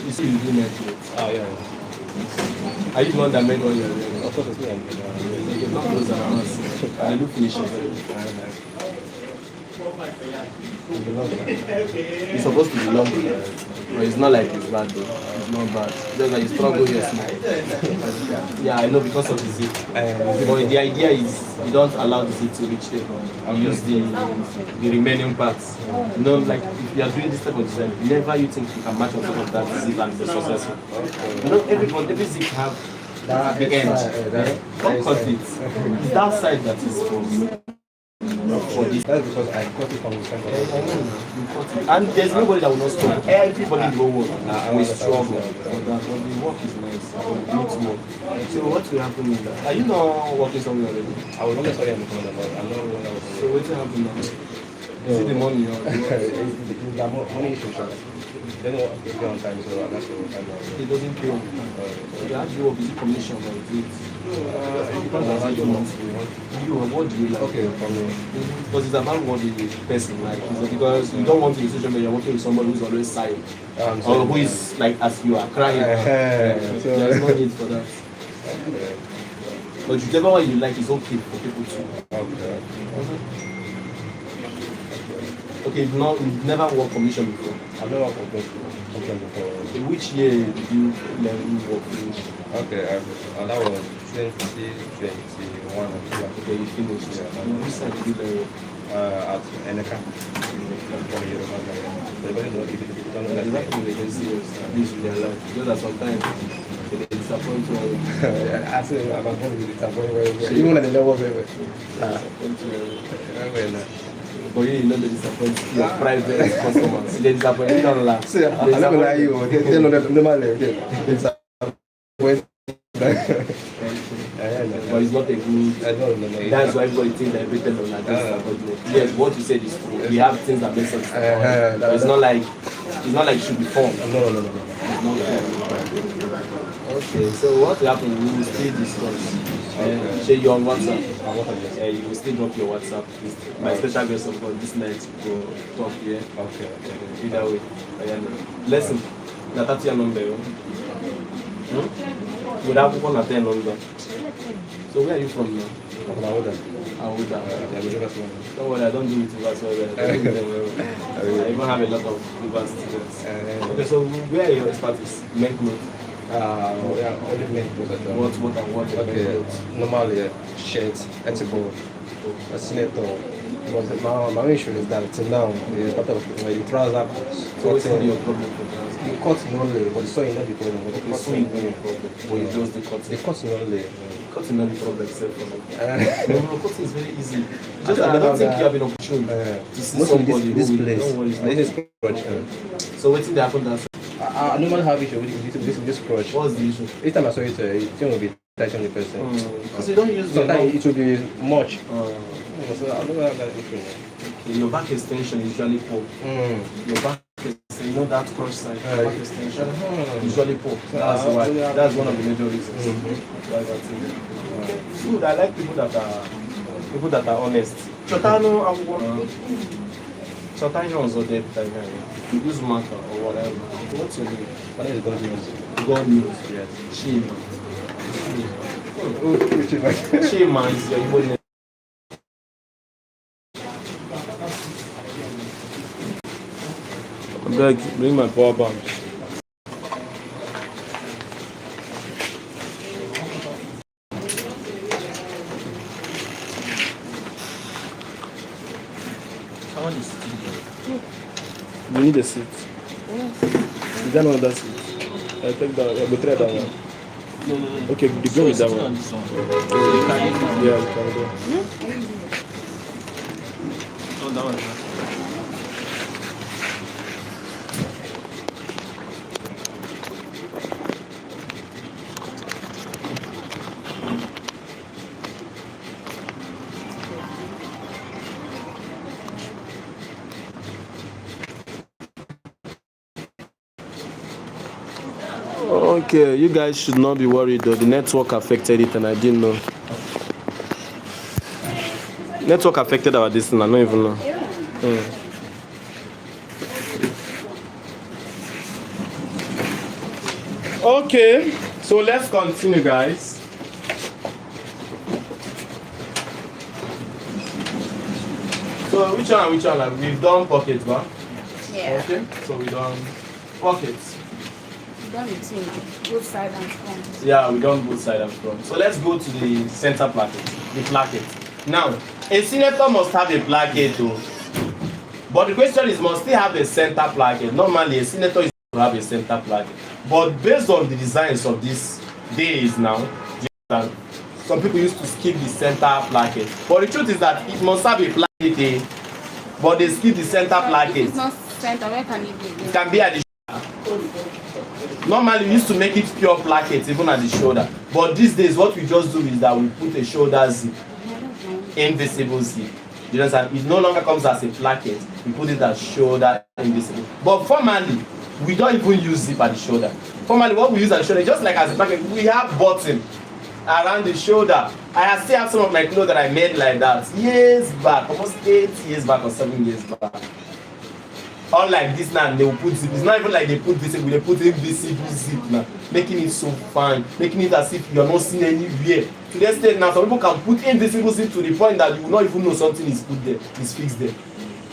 you see you do Netflix. Oh, yeah. Are you the one that made all your reels? Of course, it's me. Okay, not close around us. I do finish it. It's supposed to be long, but it's not like it's bad though. It's not bad. Just like you struggle here small. Yeah, I know because of the zip. But the idea is you don't allow the zip to reach there. You use the remaining parts. You know, like if you are doing this type of design, never you think you can match on top of that zip and be successful. You know, every zip have the end. Don't cut it. It's that side that is for you. For this. That's because I got it from the center. And there's nobody that will not struggle. Everybody in the whole world will struggle. But the work is nice. It's work. So what will happen is that? Are you not working somewhere already? I was only sorry on the phone, but I'm not when I was. So what will happen now? Is it the money or The money issue, sir. Then what is on time, so that's what I'm it doesn't pay off? You have to work, is it commission or is it? It depends on how you want. You, what do you like? Okay, for me. Because it's about what the person like. Because you don't want to be social media, you're working with somebody who's always silent. Or who is like as you are crying. So There's no need for that. But whichever one you like is okay for people too. Okay. Okay, you've never worked commission before. I've never worked before. Okay, which year did you learn work finish? Okay, that was 2021. Okay, you finished. Yeah. Which side did you learn? At Eneka. Exactly, they can see us. This is their life. Just that sometimes they disappoint you. I say I'm going to be disappointed. Even at the level of it. But you know they disappoint your private customers. They disappoint you don't laugh. See, I'm not gonna lie you. They know that normally but it's not a good. That's why everybody thinks that everything on that disappointment. Yes, what you said is true. We have things that make sense. But it's not like it should be formed. No. It's not like. Okay, so what will happen? We will still discuss. Share you on WhatsApp. You will still drop your WhatsApp. My special guest of God this night to talk here. Okay. Either way. Listen, that's your number. Would have one at 10 number. So where are you from now? Awuda. Don't worry, I don't do it reverse well. I even have a lot of reverse students. Okay, so where are your expertise? Men clothes. Yeah, only men clothes. What? Okay, normally shirts, ethical, a senator. But my issue is that till now, the part of the trouser. So what's your problem for that? The cut normally, but the sewing not the problem. But the cut sewing not the problem. But it's just the cut. The cut normally. Cut not the problem except for me. No, cutting is very easy. Just I don't think you have an opportunity to see somebody this who place. don't worry. This is crutch. So what's the happen that? I normally have issue with this crutch. What's the issue? Each time I saw it, it will be tight on the person. So you don't use the sometimes it will be much. So I don't have that issue. Okay, your back extension is usually poor. Your back extension, you know that cross side, back extension usually poor. That's why. That's one of the major reasons. Good. I like people that are honest. Chotano, Chotano also dead time. Use marker or whatever. What's your name? My name is God News. God News. Yes. Shima is your Igbo name. Beg, bring my power bank. need a seat. Yes. Is that not that seat? I take that. I go try that one. No. Okay, the go with that Sitting one. on this one. So you can use that one. Yeah, we can go. Oh, that one. Okay, you guys should not be worried though. The network affected it and I didn't know. Network affected our distance, I don't even know. Okay, so let's continue, guys. So which one? We've done pockets, ba? Yeah. Okay, so we done pockets. Done between both side and front. Yeah, we done both side and front. So let's go to the center placket, the placket. Now, a senator must have a placket too. But the question is, must he have a center placket? Normally, a senator is to have a center placket. But based on the designs of these days now, some people used to skip the center placket. But the truth is that it must have a placket, but they skip the center placket. If it's not center, where can it be? It can be at the normally we used to make it pure placket even at the shoulder, but these days what we just do is that we put a shoulder zip, invisible zip. You understand? It no longer comes as a placket, we put it as shoulder invisible. But formally we don't even use zip at the shoulder. Formally what we use at the shoulder, just like as a placket, we have button around the shoulder. I still have some of my clothes that I made like that years back, almost 8 years back or 7 years back. Unlike this now, they will put zip. It's not even like they put this, they put invisible zip now, making it so fine, making it as if you're not seen anywhere. To the extent now, some people can put invisible zip to the point that you will not even know something is put there, is fixed there.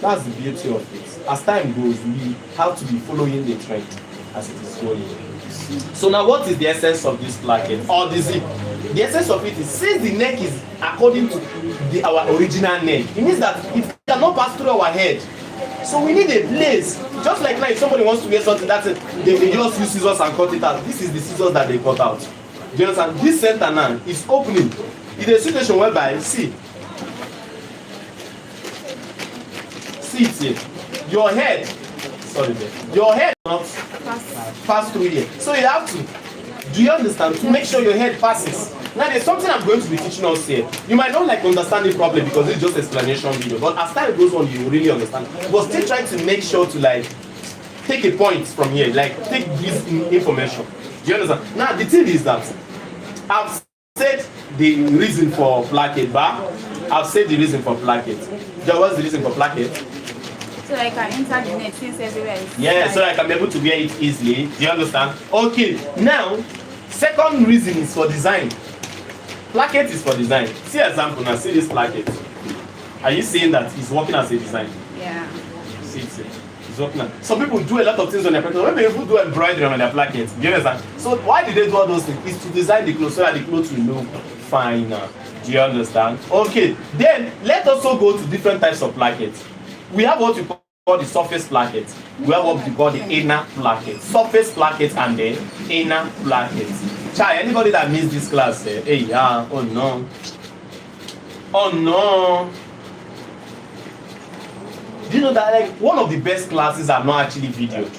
That's the beauty of it. As time goes, we have to be following the trend as it is going. So now, what is the essence of this placket or the zip? The essence of it is, since the neck is according to our original neck, it means that it cannot pass through our head. So we need a place. Just like now, if somebody wants to wear something, that's it. They just use scissors and cut it out. This is the scissors that they cut out. Do you understand? This center now is opening. It's a situation whereby, see it here. Your head not pass through here. So you have to, do you understand? To make sure your head passes. Now there's something I'm going to be teaching us here. You might not like understand it properly because it's just explanation video, but as time goes on, you will really understand. But still trying to make sure to like take a point from here, like take this information. Do you understand? Now the thing is that I've said the reason for placket, but I've said the reason for placket. What's the reason for placket? So I can enter the net since everywhere is Yeah, so I can be able to wear it easily. Do you understand? Okay, now second reason is for design. Placket is for design. See example now, see this placket. Are you seeing that it's working as a design? Yeah. See it here. It's working. Some people do a lot of things on their placket. Maybe people do embroidery on their placket. Do you understand? So why did they do all those things? It's to design the clothes so that the clothes will look finer. Do you understand? Okay, then let us also go to different types of plackets. We have what we call the surface placket. We have what we call the inner placket. Surface placket and the inner placket. Chai, anybody that missed this class, hey, yeah, oh no. Oh no. Do you know that like one of the best classes are not actually videoed?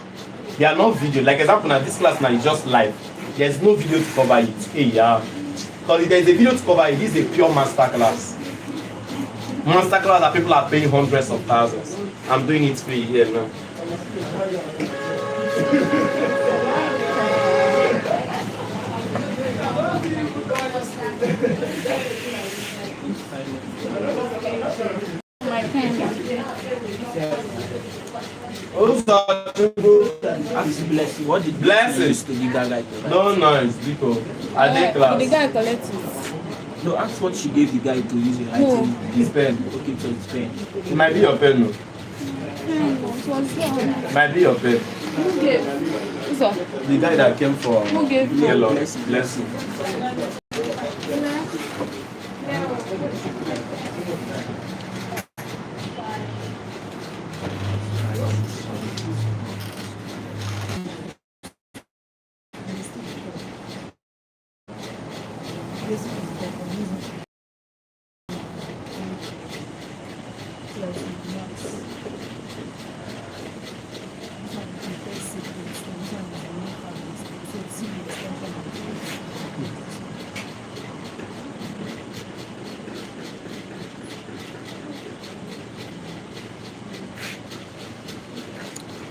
They are not videoed. Like example now, this class now is just live. There's no video to cover it. Hey, yeah. Because if there's a video to cover it, this is a pure master class. Master class that people are paying hundreds of thousands. I'm doing it free here now. My pen. Ask blessing. What did Blessing. you use to give that guy to? No noise, because I did The class. guy collected. No, ask what she gave the guy to use in No. writing. His pen. Okay, so it's pen. It might be your pen, no. It was gone. It might be your pen. Who gave? Who's that? The guy that came from Who gave you? Yellow. Blessing. Blessing.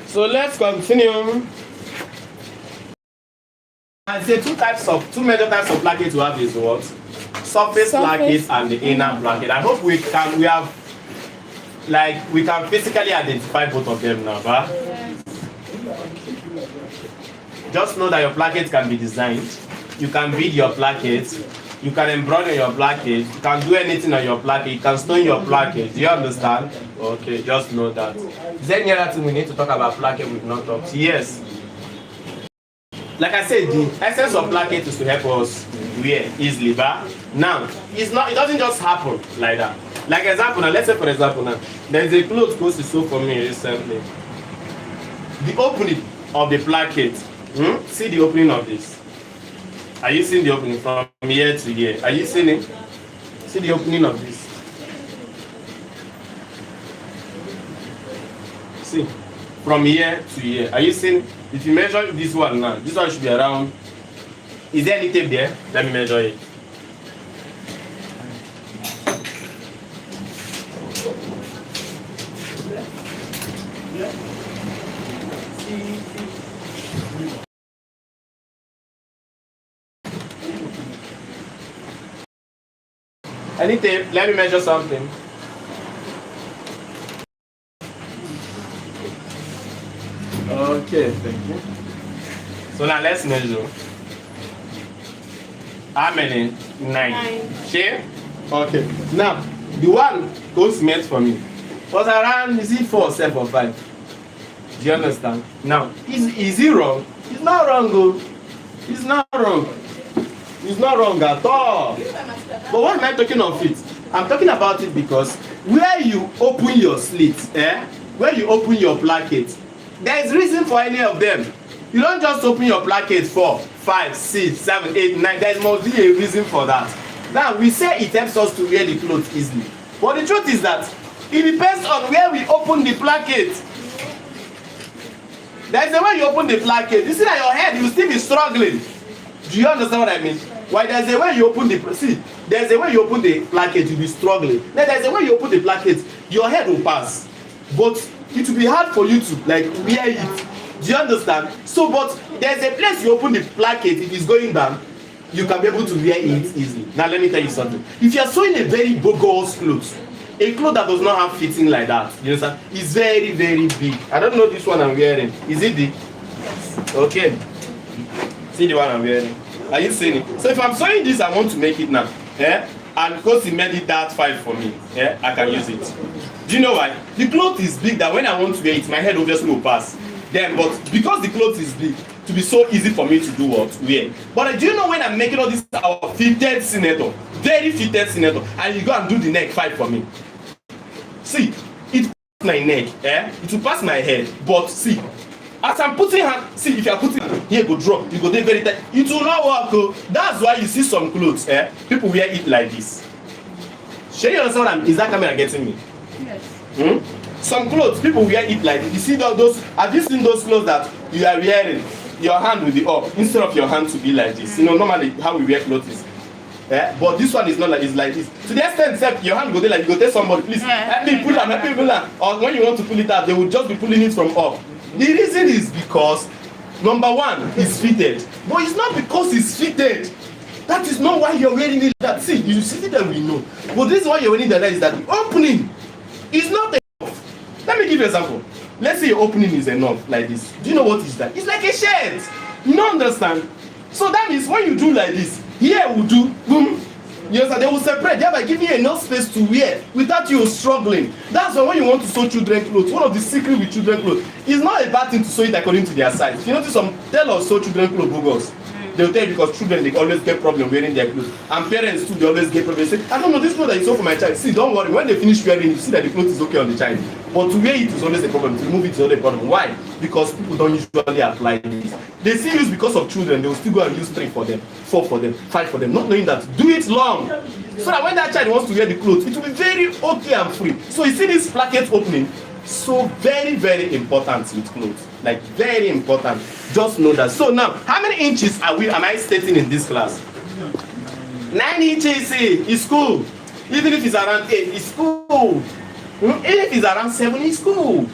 So let's continue. I say two major types of placket we have is what? Surface placket and the inner placket. I hope we can physically identify both of them now, but just know that your placket can be designed. You can bead your placket. You can embroider your placket. You can do anything on your placket. You can stone your placket. Do you understand? Okay, just know that. Is there any other thing we need to talk about placket we've not talked? Yes. Like I said, the essence of placket is to help us wear easily. But now, it doesn't just happen like that. Like example now, let's say for example now, there is a clothes course you saw for me recently. The opening of the placket. See the opening of this. Are you seeing the opening from here to here? Are you seeing it? See the opening of this. See, from here to here. Are you seeing? If you measure this one now, this one should be around. Is there any tape there? Let me measure it. Any tape? Let me measure something. Okay, thank you. So now let's measure. How many? 9. Share? Okay. Now, the one goes meant for me was around, is it 4, 7, or 5? Do you understand? Now, is it wrong? It's not wrong, though. It's not wrong. It's not wrong at all. But why am I talking of it? I'm talking about it because where you open your slits, where you open your placket, there is reason for any of them. You don't just open your placket 4, 5, 6, 7, 8, 9. There must be a reason for that. Now, we say it helps us to wear the clothes easily. But the truth is that it depends on where we open the placket. There is a way you open the placket. You see that your head will still be struggling. Do you understand what I mean? Why there's a way you open the there's a way you open the placket, you'll be struggling. Then there's a way you open the placket, your head will pass. But it will be hard for you to like wear it. Do you understand? So, but there's a place you open the placket, if it's going down, you can be able to wear it easily. Now let me tell you something. If you're sewing a very bogus clothes, a cloth that does not have fitting like that, you understand? It's very, very big. I don't know this one I'm wearing. Is it big? Yes. Okay. See the one I'm wearing. Are you seeing it? So if I'm sewing this, I want to make it now. And because he made it that 5 for me, I can use it. Do you know why? The cloth is big that when I want to wear it, my head obviously will pass. Then, but because the cloth is big, to be so easy for me to do what? Wear. But do you know when I'm making all this fitted senator, very fitted senator, and you go and do the neck 5 for me? See, it passes my neck, it will pass my head, but see, as I'm putting hand, see if you are putting hand, here go drop, you go there very tight, it will not work. Oh. That's why you see some clothes, people wear it like this. Shall you understand what is that camera getting me? Yes. Some clothes, people wear it like this. You see those, have you seen those clothes that you are wearing? Your hand will be up, instead of your hand to be like this. You know, normally how we wear clothes is. But this one is not like, it's like this. To the extent that your hand go there like, you go tell somebody, please, help me pull am. Or when you want to pull it out, they will just be pulling it from up. The reason is because, number one, it's fitted. But it's not because it's fitted. That is not why you're wearing it. That see, you see that we know. But this is why you're wearing that is that the opening is not enough. Let me give you an example. Let's say your opening is enough, like this. Do you know what is that? It's like a shirt. You don't understand? So that means when you do like this, here will do boom. You understand? They will separate, thereby giving you enough space to wear without you struggling. That's why when you want to sew children clothes, one of the secrets with children clothes is not a bad thing to sew it according to their size. You notice some tell us sew children clothes bogus. they'll tell you because children, they always get problem wearing their clothes. And parents too, they always get problem. They say, I don't know, this clothes that you saw for my child. See, don't worry, when they finish wearing it, you see that the clothes is okay on the child. But to wear it is always a problem. To remove it is always a problem. Why? Because people don't usually apply this. They still use because of children, they will still go and use 3 for them, 4 for them, 5 for them, not knowing that do it long. So that when that child wants to wear the clothes, it will be very okay and free. So you see this placket opening, so very, very important with clothes. Like very important. Just know that. So now, how many inches am I stating in this class? 9 inches is cool. Even if it's around 8, it's cool. Even if it's around 7, it's cool.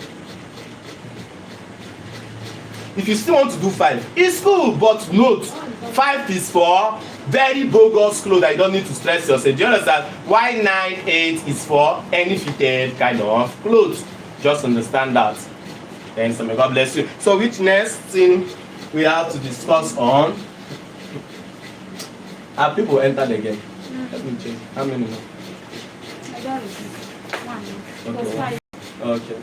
If you still want to do 5, it's cool, but note, 5 is for very bogus clothes that you don't need to stress yourself. Do you understand? Why 9, 8 is for any fitted kind of clothes. Just understand that. Thanks, may God bless you. So which next thing we have to discuss on? Have people entered again? Let me check. How many more? I got it. 1. It was 5. Okay.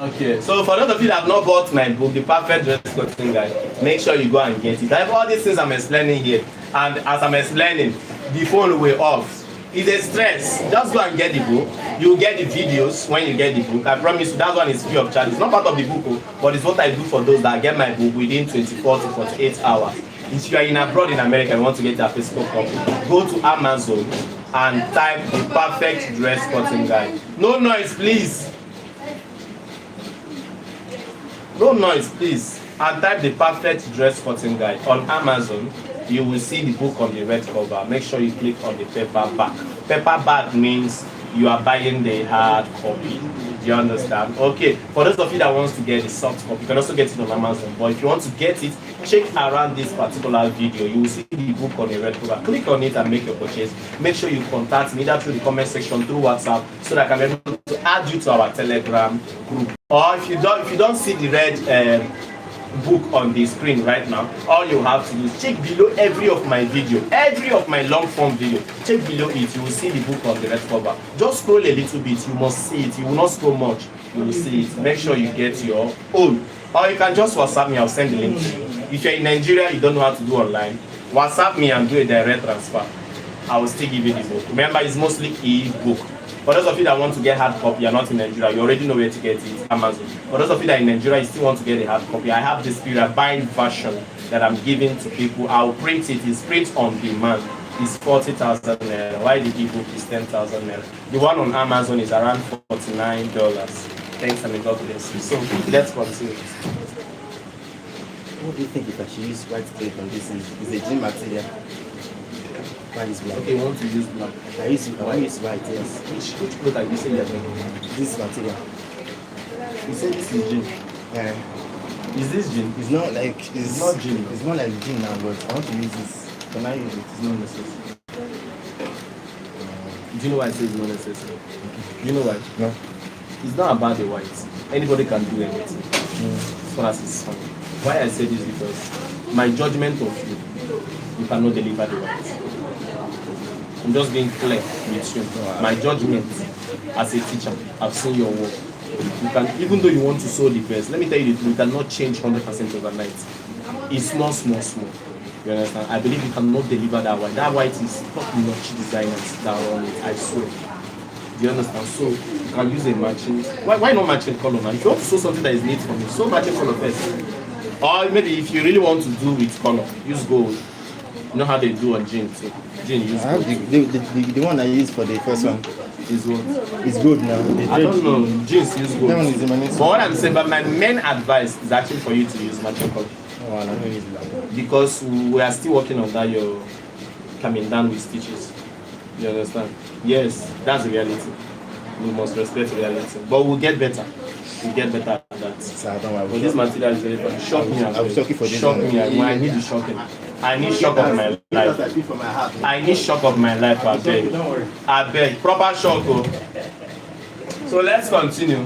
Okay, so for those of you that have not bought my book, The Perfect Dress Coding Guide, make sure you go and get it. I have all these things I'm explaining here, and as I'm explaining, the phone will off. It's a stress. Just go and get the book. You'll get the videos when you get the book. I promise you, that one is free of charge. It's not part of the book, but it's what I do for those that get my book within 24 to 48 hours. If you are in abroad in America and want to get a physical copy, go to Amazon and type The Perfect Dress Coding Guide. No noise, please. No noise, please. And type The Perfect Dress Coding Guide on Amazon. You will see the book on the red cover. Make sure you click on the paperback. Paperback means you are buying the hard copy. Do you understand? Okay. For those of you that wants to get the soft copy, you can also get it on Amazon. But if you want to get it, check around this particular video. You will see the book on the red cover. Click on it and make your purchase. Make sure you contact me either through the comment section, through WhatsApp, so that I can be able to add you to our Telegram group. Or if you don't see the red book on the screen right now, all you have to do is check below every of my long form video. Check below it, you will see the book on the red cover. Just scroll a little bit, you must see it. You will not scroll much, you will see it. Make sure you get your own, or you can just WhatsApp me. I'll send the link to you. If you're in Nigeria, you don't know how to do online, WhatsApp me and do a direct transfer. I will still give you the book. Remember, it's mostly e-book. For those of you that want to get hard copy, you're not in Nigeria, you already know where to get it, Amazon. For those of you that are in Nigeria, you still want to get a hard copy, I have this period buying version that I'm giving to people. I'll print it. It's print on demand. It's 40,000 naira. Why the ebook is 10,000 naira? The one on Amazon is around $49. Thanks and may God bless you. So let's continue. What do you think if I should use white tape on this end? It's a gym material. Why is black? Okay, you want to use black? I use white, yes. Which cloth are you saying you're making? This material. You said this is jean. Yeah. Is this jean? It's not like It's not jean. It's more like gym now, but I want to use this. Can I use it? It's not necessary. Do you know why I say it's not necessary? Do you know why? No. It's not about the white. Anybody can do anything. As far as it's fun. Why I say this is because my judgment of you cannot deliver the white. I'm just being clear with you. My judgment as a teacher, I've seen your work. You can, even though you want to sew the best, let me tell you the truth, you cannot change 100% overnight. It's small. You understand? I believe you cannot deliver that white. That white is top-notch designers that are on it, I swear. Do you understand? So you can use a matching. Why not matching color now? If you want to sew something that is neat for me, sew matching color first. Or maybe if you really want to do with color, use gold. You know how they do on jeans too. Jean use gold. The one I used for the first one is what? It's good now. I don't know. Jeans use gold. That one is But what I'm saying, but my main advice is actually for you to use matching color. Oh, I don't use black. Because we are still working on that. You're coming down with stitches. You understand? Yes, that's the reality. We must respect reality. But we'll get better. We'll get better at that. So I don't know. But this material is very fun. Shock me. I was shocking for this. Shock me. I need the shocking. I need shock of my life. I need shock of my life. I beg. I beg. Proper shock. Oh. So let's continue.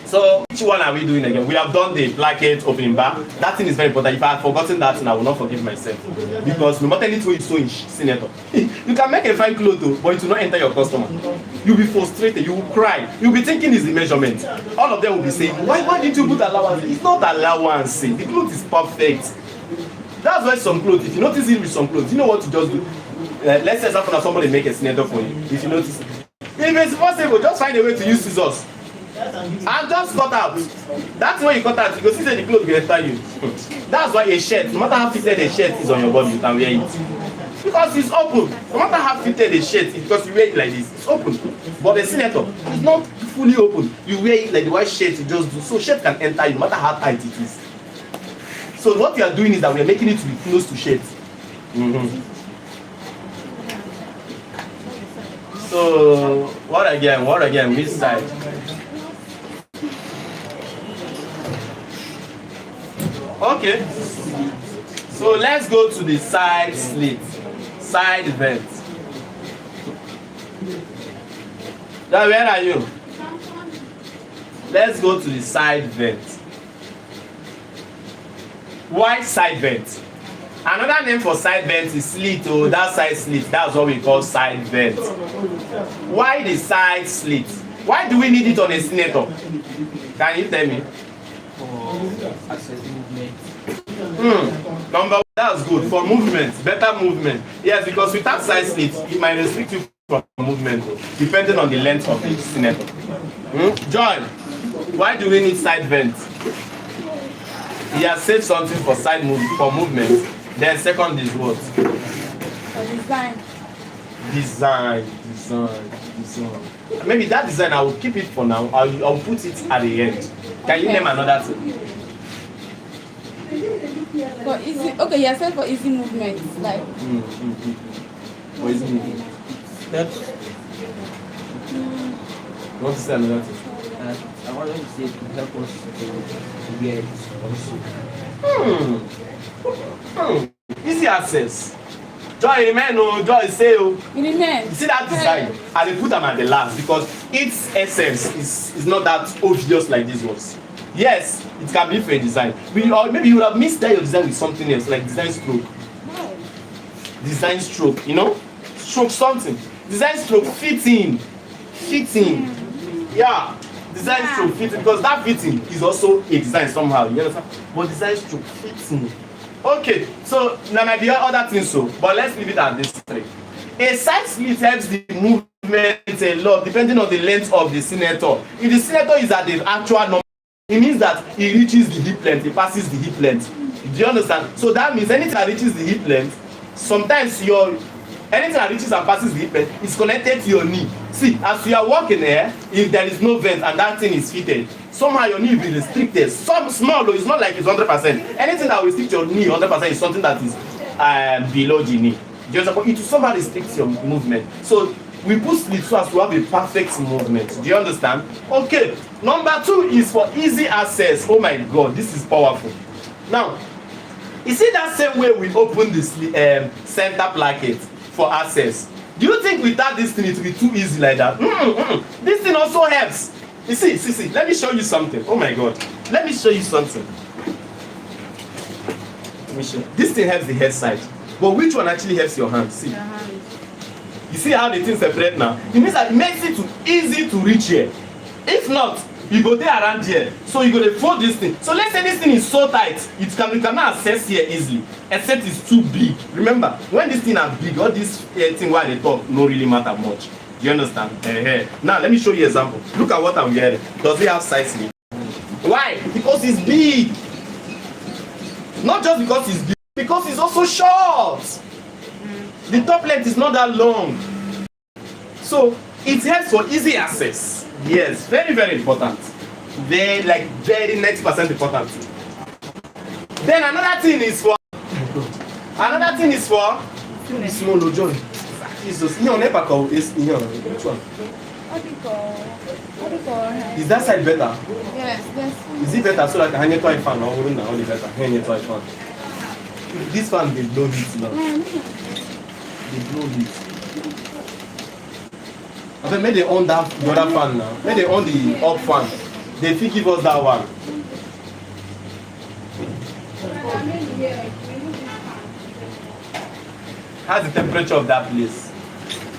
So which one are we doing again? We have done the placket opening bar. That thing is very important. If I had forgotten that thing, I will not forgive myself. Because no matter anything you sew in senator, you can make a fine cloth though, but it will not enter your customer. You'll be frustrated, you will cry, you'll be thinking it's the measurement. All of them will be saying, why didn't you put allowance? It's not allowance. The cloth is perfect. That's why some clothes, if you notice it with some clothes, you know what to just do. Let's say example, somebody make a senator for you. If you notice, if it's possible, just find a way to use scissors. And just cut out. That's when you cut out, because you see the clothes will enter you. That's why a shirt, no matter how fitted a shirt is on your body, you can wear it. Because it's open. No matter how fitted a shirt, because you wear it like this, it's open. But the senator is not fully open. You wear it like the white shirt you just do. So shirt can enter you, no matter how tight it is. So what we are doing is that we are making it to be close to shirt. So what again? Which side? Okay. So let's go to the side slit, side vent. Now where are you? Let's go to the side vent. Why side vent? Another name for side vent is slit. Oh, that side slit. That's what we call side vent. Why the side slit? Why do we need it on a senator? Can you tell me? For access movement. Number one, that's good for movement, better movement. Yes, because without side slit, it might restrict you from movement, depending on the length of the senator. John, why do we need side vent? He has said something for for movement. Then second is what? Design. Design. Maybe that design, I will keep it for now. I'll put it at the end. Can you name another thing? For easy, okay, you said for easy movement, like. For easy movement. That's. You want to say another thing? I wanted to say to help us to get also. Easy access. Joy remain o, Joy say o. Remain. You see that design? I dey put them at the last because its essence is not that obvious like this was. Yes, it can be for a design. Or maybe you would have missed that your design with something else, like design stroke. Design stroke, you know? Stroke something. Design stroke fitting. Yeah. Design stroke fitting, because that fitting is also a design somehow. You understand? But design stroke fitting. Okay, so there might be other things so, but let's leave it at this three. A side slit helps the movement a lot depending on the length of the senator. If the senator is at the actual number, it means that it reaches the hip length, it passes the hip length. Do you understand? So that means anything that reaches the hip length, sometimes anything that reaches and passes the hip length is connected to your knee. See, as you are walking here, if there is no vent and that thing is fitted, somehow your knee will be restricted. Some small though, it's not like it's 100%. Anything that will restrict your knee 100% is something that is below the knee. Do you understand? It will somehow restrict your movement. So we put slit so as to have a perfect movement. Do you understand? Okay. Number 2 is for easy access. Oh my God, this is powerful. Now, you see that same way we open this center placket for access. Do you think without this thing it will be too easy like that? This thing also helps. You see, let me show you something. Oh my God. Let me show you something. This thing helps the head side. But which one actually helps your hand? See. You see how the thing separate now? It means that it makes it easy to reach here. If not, you go there around here. So you go to fold this thing. So let's say this thing is so tight, you cannot access here easily. Except it's too big. Remember, when this thing is big, all this thing while they talk no really matter much. Do you understand? Now let me show you an example. Look at what I'm getting. Does it have side slit? Why? Because it's big. Not just because it's big, because it's also short. The top length is not that long. So it helps for easy access. Yes, very, very important. Very next percent important. Then another thing is for small John. Jesus, which one? What do you call Is that side better? Yes. Is it better so like hang it to a fan or wouldn't only better? Hang it to a fan. This fan will blow heat now. They blow heat. Okay, maybe they on the other fan now. Maybe they on the up fan. They fit give us that one. How's the temperature of that place?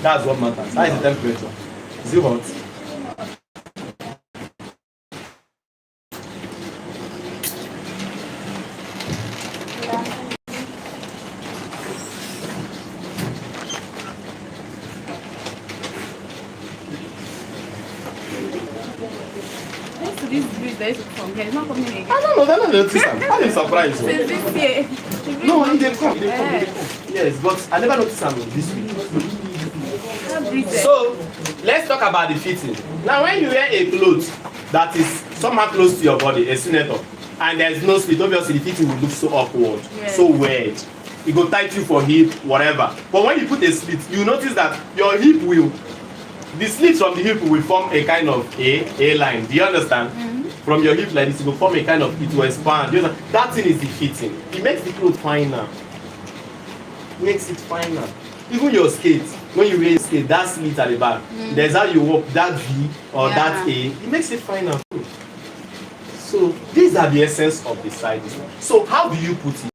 That's what matters. How is the temperature? Is it hot? This breeze that is from here is not coming again. I don't know, they're not noticing. I'm surprised. Since this year. No, they come. Yes, but I never noticed them this week. So, let's talk about the fitting. Now, when you wear a cloth that is somehow close to your body, a senator, and there's no slit, obviously the fitting will look so awkward, so weird. It will tight you for hip, whatever. But when you put a slit, you notice that your hip will, the slit from the hip will form a kind of A line. Do you understand? From your hip like this, it will form a kind of, it will expand. You know, that thing is the fitting. It makes the clothes finer. Makes it finer. Even your skate, when you wear a skate, that slit at the back, there's how you walk, that V or that A, it makes it finer. So these are the essence of the side. So how do you put it?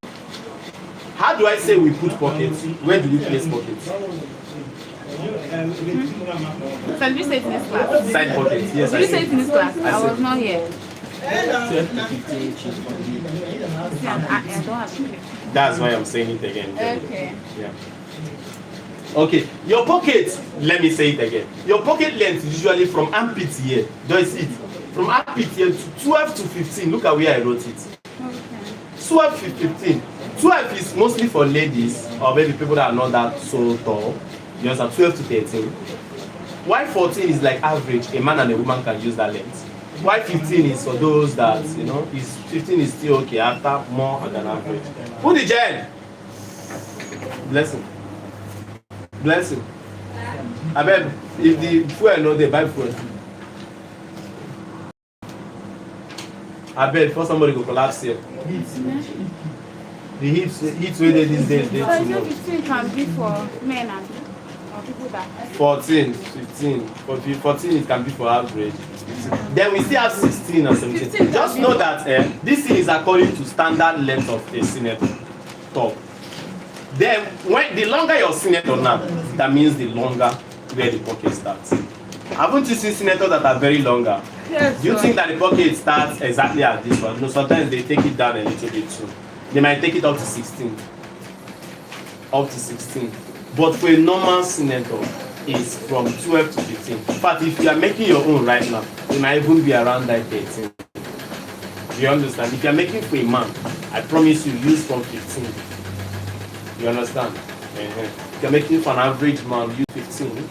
How do I say we put pockets? Where do we place pockets? So did you say it in this class? Side pockets, yes. Did you say it in this class? I was not here. 12 to 15 inches from the See, I don't have to. That's why I'm saying it again. Okay. Yeah. Okay, your pocket, let me say it again. Your pocket length is usually from armpit here. Do you see it? From armpit here to 12 to 15. Look at where I wrote it. Okay. 12 to 15. 12 is mostly for ladies or maybe people that are not that so tall. You understand? 12 to 13. Why 14 is like average. A man and a woman can use that length. Why 15 is for those that, you know, 15 is still okay after more than average. Put the gel. Bless him. Bless him. I bet if the fuel no, they buy fuel. I bet before somebody go collapse here. The heat where they these days they So too you know much. 15 can be for men and or people that 14, 15. For 14 it can be for average. Then we still have 16 and 17. 15 Just can know be- that this thing is according to standard length of a senator top. Then when the longer your senator now, that means the longer where the pocket starts. Haven't you seen senators that are very longer? yes, Do you think that the pocket starts exactly at this one? No, sometimes they take it down a little bit too. They might take it up to 16. Up to 16. But for a normal senator, it's from 12 to 15. In fact, if you are making your own right now, it might even be around that 13. Do you understand? If you are making for a man, I promise you, use from 15. You understand? If you are making for an average man, use 15.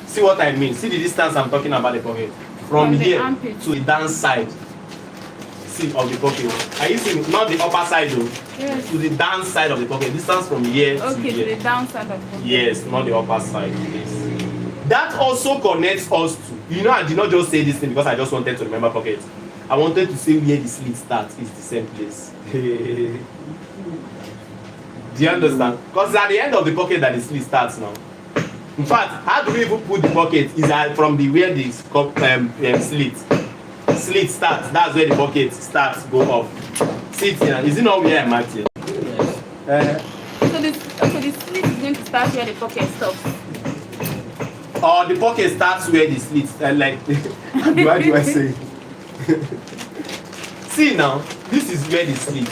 See what I mean? See the distance I'm talking about the pocket. From the here armpit. to the down side. See of the pocket. Are you seeing not the upper side though? Yes. To the down side of the pocket. Distance from here to Okay, here. to the downside of the Yes, not the upper side. Yes. That also connects us to. You know, I did not just say this thing because I just wanted to remember pocket. I wanted to say where the slit starts is the same place. Do you understand? Because at the end of the pocket that the slit starts now. In fact, how do we even put the pocket? Is that from the where the slit starts? That's where the pocket starts go off. See it here. Is it not where I'm at here? yes. So the slit is going to start where the pocket stops. Or the pocket starts where the slit like how do I say it? See now, this is where the slit.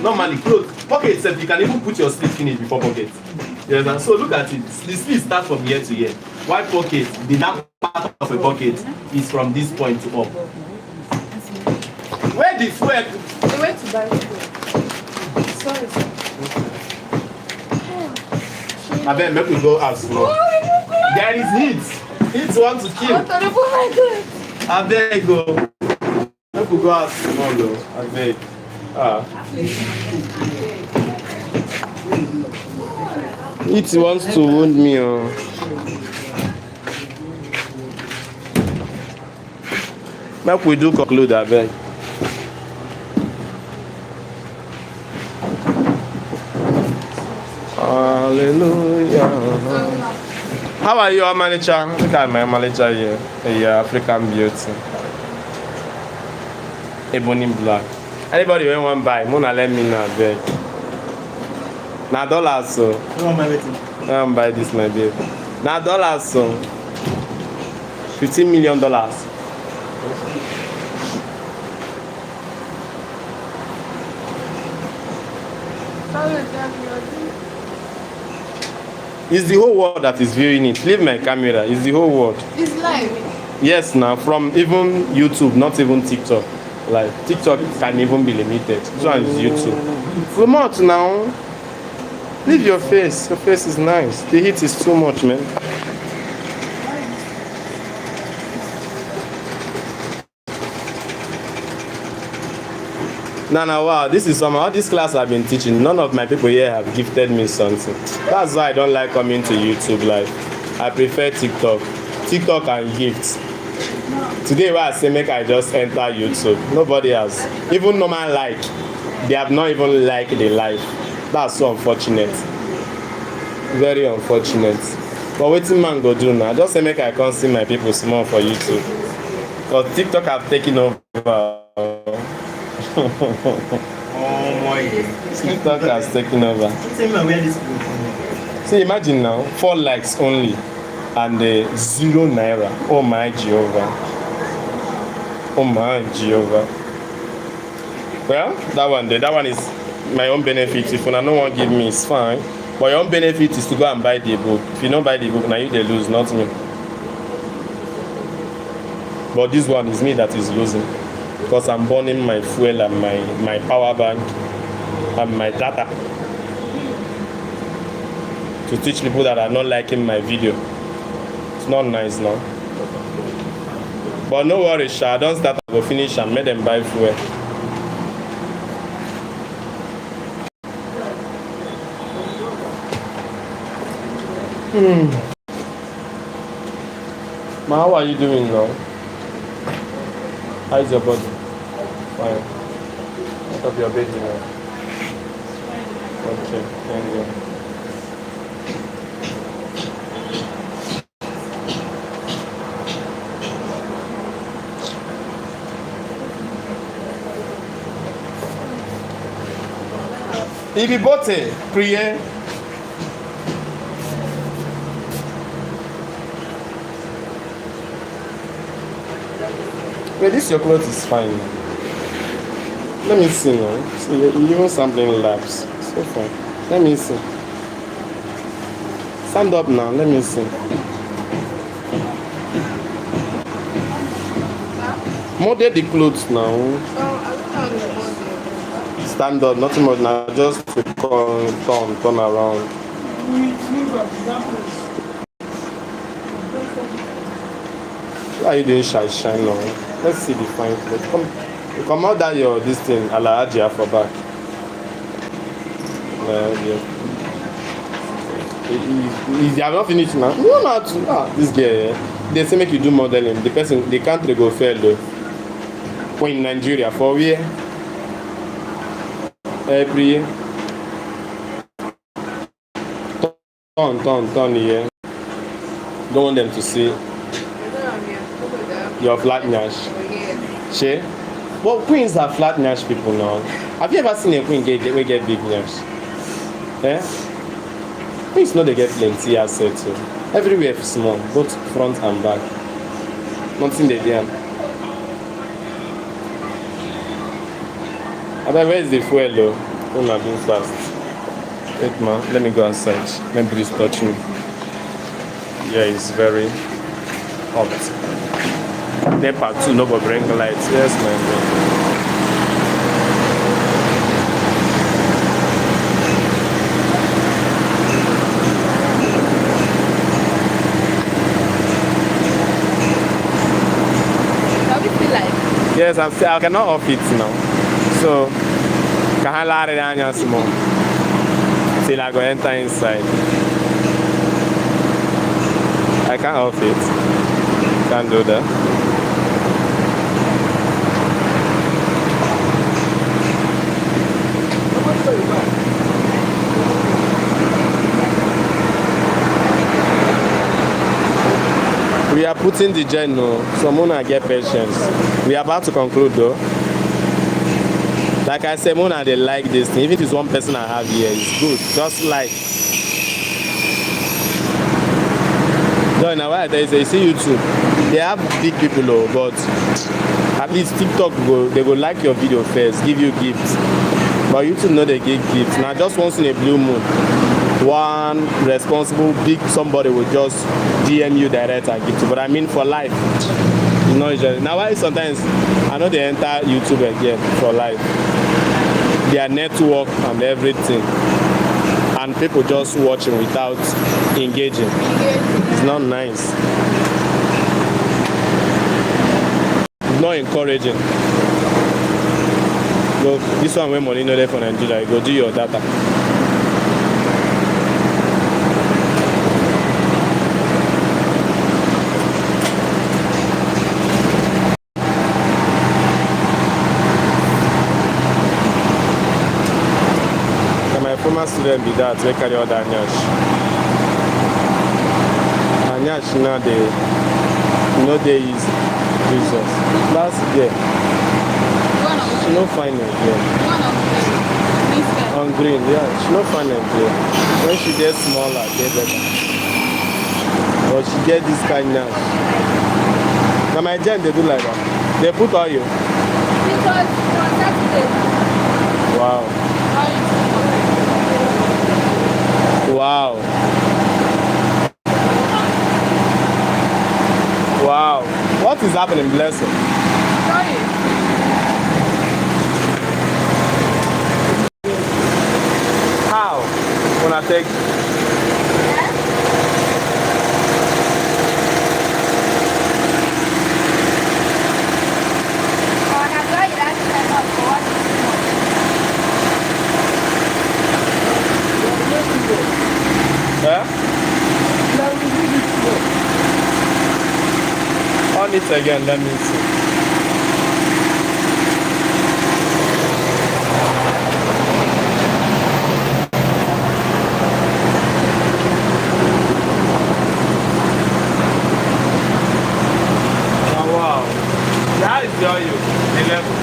Normally clothes pocket itself, you can even put your slit finish before pocket. You understand? So look at it. The slit starts from here to here. Why pocket? The down part of a pocket is from this point to up. Where the fuel? The way to buy food. Sorry, sir. I bet make we go out small. There is heat. Heat want to kill. Oh I beg go. Make we go out small though. I beg. It wants to wound me. Make we do conclude, I beg. Hallelujah. How are you, manager? Look at my manager here. A African beauty. ebony black. Anybody wey wan buy, Mona let me know, abeg. Na dollars so. You want my wedding? I wan buy this, my babe. Na dollars so. $15 million. It's the whole world that is viewing it. Leave my camera. It's the whole world. It's live. Yes, now from even YouTube, not even TikTok. Like TikTok can even be limited. This one is YouTube. Promote now. Leave your face. Your face is nice. The heat is too much, man. No, wow, this is some all this class I've been teaching. None of my people here have gifted me something. That's why I don't like coming to YouTube Live. I prefer TikTok. TikTok and gifts. Today, where I say make I just enter YouTube. Nobody has. Even normal like, they have not even liked the live. That's so unfortunate. Very unfortunate. But what man go do now? Just say make I come see my people small for YouTube. Because TikTok have taken over. Oh my. TikTok has taken over. Tell me where this go. See, imagine now, 4 likes only and 0 naira. Oh my Jehovah. Oh my Jehovah. Well, that one there, that one is my own benefit. If no one give me, it's fine. But your own benefit is to go and buy the book. If you don't buy the book, now you they lose, not me. But this one is me that is losing. Because I'm burning my fuel and my power bank and my data to teach people that are not liking my video. It's not nice now. But no worry, Sha, don't start, I go finish and make them buy fuel. Ma, how are you doing now? How's your body? Fine. What of your baby now? Okay, thank you. Ibi bote, priye. Wait, this your clothes is fine. Let me see now. See, you even sampling labs. So fine. Let me see. Stand up now. Let me see. Model the clothes now. Stand up. Nothing more now. Just to turn around. Why are you doing shine now? Let's see the fine clothes. Come out that your this thing, ala Ajia for back. Yeah. If you have not finished now, no, not this girl. They say make you do modeling. The country go fail though. When in Nigeria for where? Every year. Turn here. Don't want them to see your flat nyash. She? But queens are flat nyash people now. Have you ever seen a queen get big nyash? Eh? Queens know they get plenty assets too. Everywhere is small, both front and back. Nothing they do. Where is the fuel though? Oh, not being fast. Wait man, let me go outside. Let breeze touch me. Yeah, it's very hot. Then part 2, no but bring lights. Yes, my How do you feel like? Yes, I cannot off it now. So, can I lie down small till I go enter inside? I can't off it. Can't do that. We are putting the gen, no. So Mona get patience. We are about to conclude though. Like I said, Mona, they like this thing. If it is one person I have here, it's good. Just like. No, now why there is a see YouTube. They have big people, but at least TikTok they go like your video first, give you gifts. But YouTube know they give gifts. Now just once in a blue moon, one responsible big somebody will just DM you direct and gift you. But I mean for life, it's not usually. Now why sometimes I know they enter YouTube again for life. Their network and everything. And people just watching without engaging. It's not nice. It's not encouraging. Look, this one when money no there for Nigeria, go do your data. Former student be that we carry all the Anyash. Anyash now they they is Jesus. Last year, she no find it here. On green, yeah, she no find it here. When she gets smaller, get better. But she get this kind Nyash. Now my gen they do like that. They put on you. Because on Saturday. Wow. Wow. Wow. What is happening, Blessing? Sorry. How? When I take on it again, let me see. Oh wow. That is your you, the level.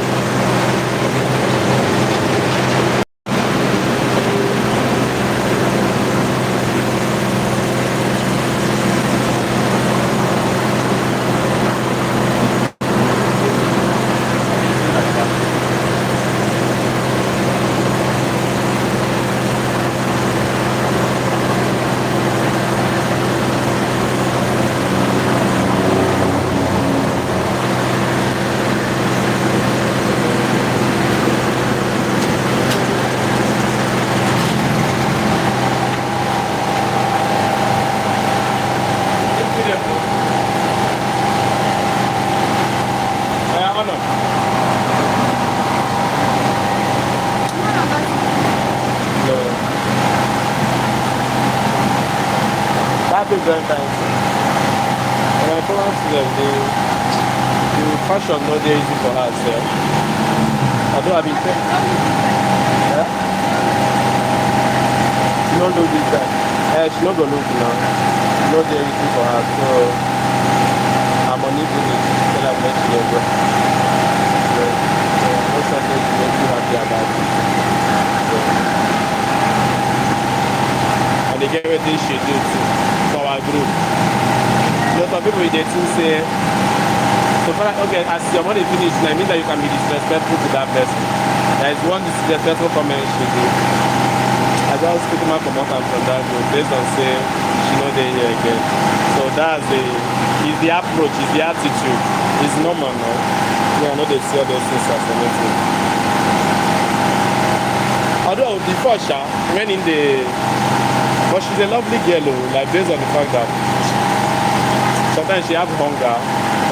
Very nice. And I told them the fashion not very easy for her herself. Although I've been saying, yeah? She don't look this time. She not gonna look now. Not very easy for her. So I'm on it with it. Tell her next year, bro. So most of them make you happy about it. So, and they get everything she do too. Group. A lot of people they too say, so far, okay, as your money finish, I mean that you can be disrespectful to that person. There is one disrespectful comment she did. I just put my promoter from that group based on say she know they here again. So that's is the approach, is the attitude. It's normal now. I know they see all those things as anything. Although before when in the but she's a lovely girl, like based on the fact that sometimes she has hunger,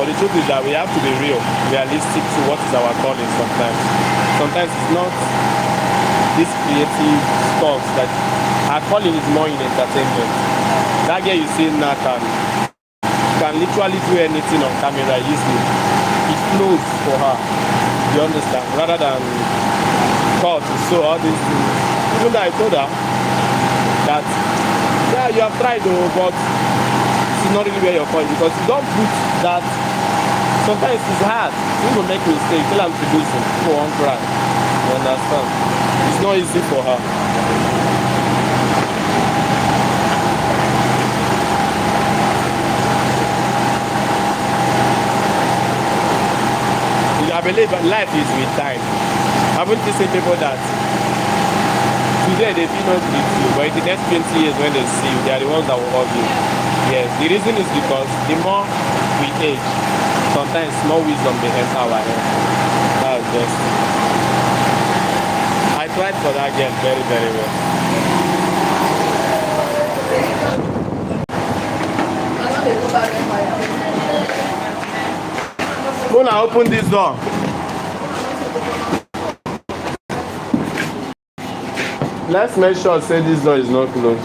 but the truth is that we have to be realistic to what is our calling sometimes. Sometimes it's not this creative stuff that our calling is more in entertainment. That girl you see now can literally do anything on camera easily. It flows for her, you understand, rather than cut, so all these things. Even though I told her that yeah, you have tried though, but it's not really where you're going because you don't put that. Sometimes it's hard. People make mistakes. Tell them to do some people won't cry. You understand? It's not easy for her. I believe life is with time. Haven't you seen people that today they do not greet you, but in the next 20 years when they see you, they are the ones that will hug you. Yes, the reason is because the more we age, sometimes small wisdom may enter our head. That's just it. I tried for that girl very, very well. Mona, open this door. Let's make sure say this door is not closed.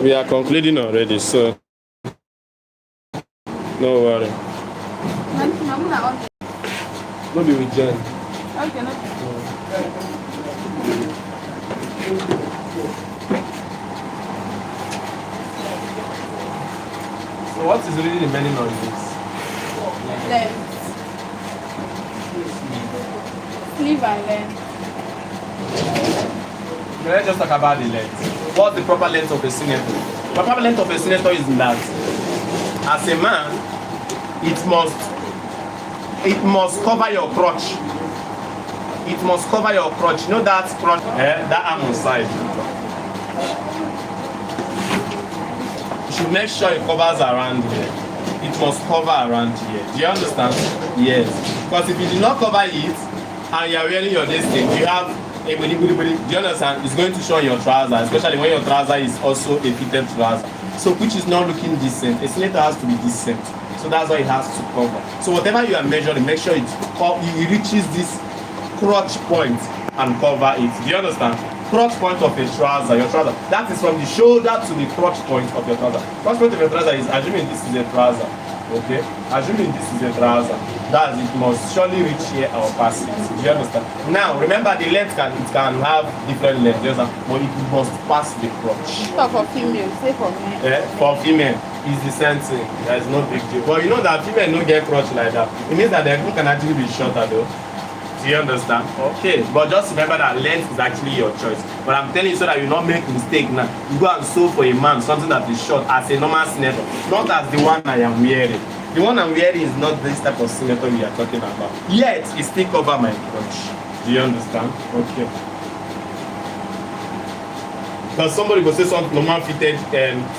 We are concluding already, so no worry. No be with Jen. Okay, no. So what is really the meaning of this? Length. Sleeve and length. Okay, let's just talk about the length. What's the proper length of a senator? The proper length of a senator is that as a man, it must cover your crotch. It must cover your crotch. You know that crotch, that arm on side. You should make sure it covers around here. It must cover around here. Do you understand? Yes. Because if you do not cover it and you are wearing your this thing, you have a do you understand? It's going to show your trouser, especially when your trouser is also a fitted trouser. So which is not looking decent. A senator has to be decent. So that's why it has to cover. So whatever you are measuring, make sure it reaches this crotch point and cover it. Do you understand? Crotch point of a trouser, your trouser. That is from the shoulder to the crotch point of your trouser. Crotch point of your trouser is assuming this is a trouser. Okay? Assuming this is a trouser. That it must surely reach here or pass it. Do you understand? Now remember the length can have different lengths, but it must pass the crotch. Talk for female, say for men. For female, it's the same thing. There is no big deal. But you know that female don't get crotch like that. It means that their can actually be shorter though. Do you understand? Okay, but just remember that length is actually your choice. But I'm telling you so that you not make mistake now. You go and sew for a man something that is short as a normal senator, not as the one I am wearing. The one I'm wearing is not this type of senator we are talking about. Yet, it still cover my crotch. Do you understand? Okay. Because somebody will say something normal fitted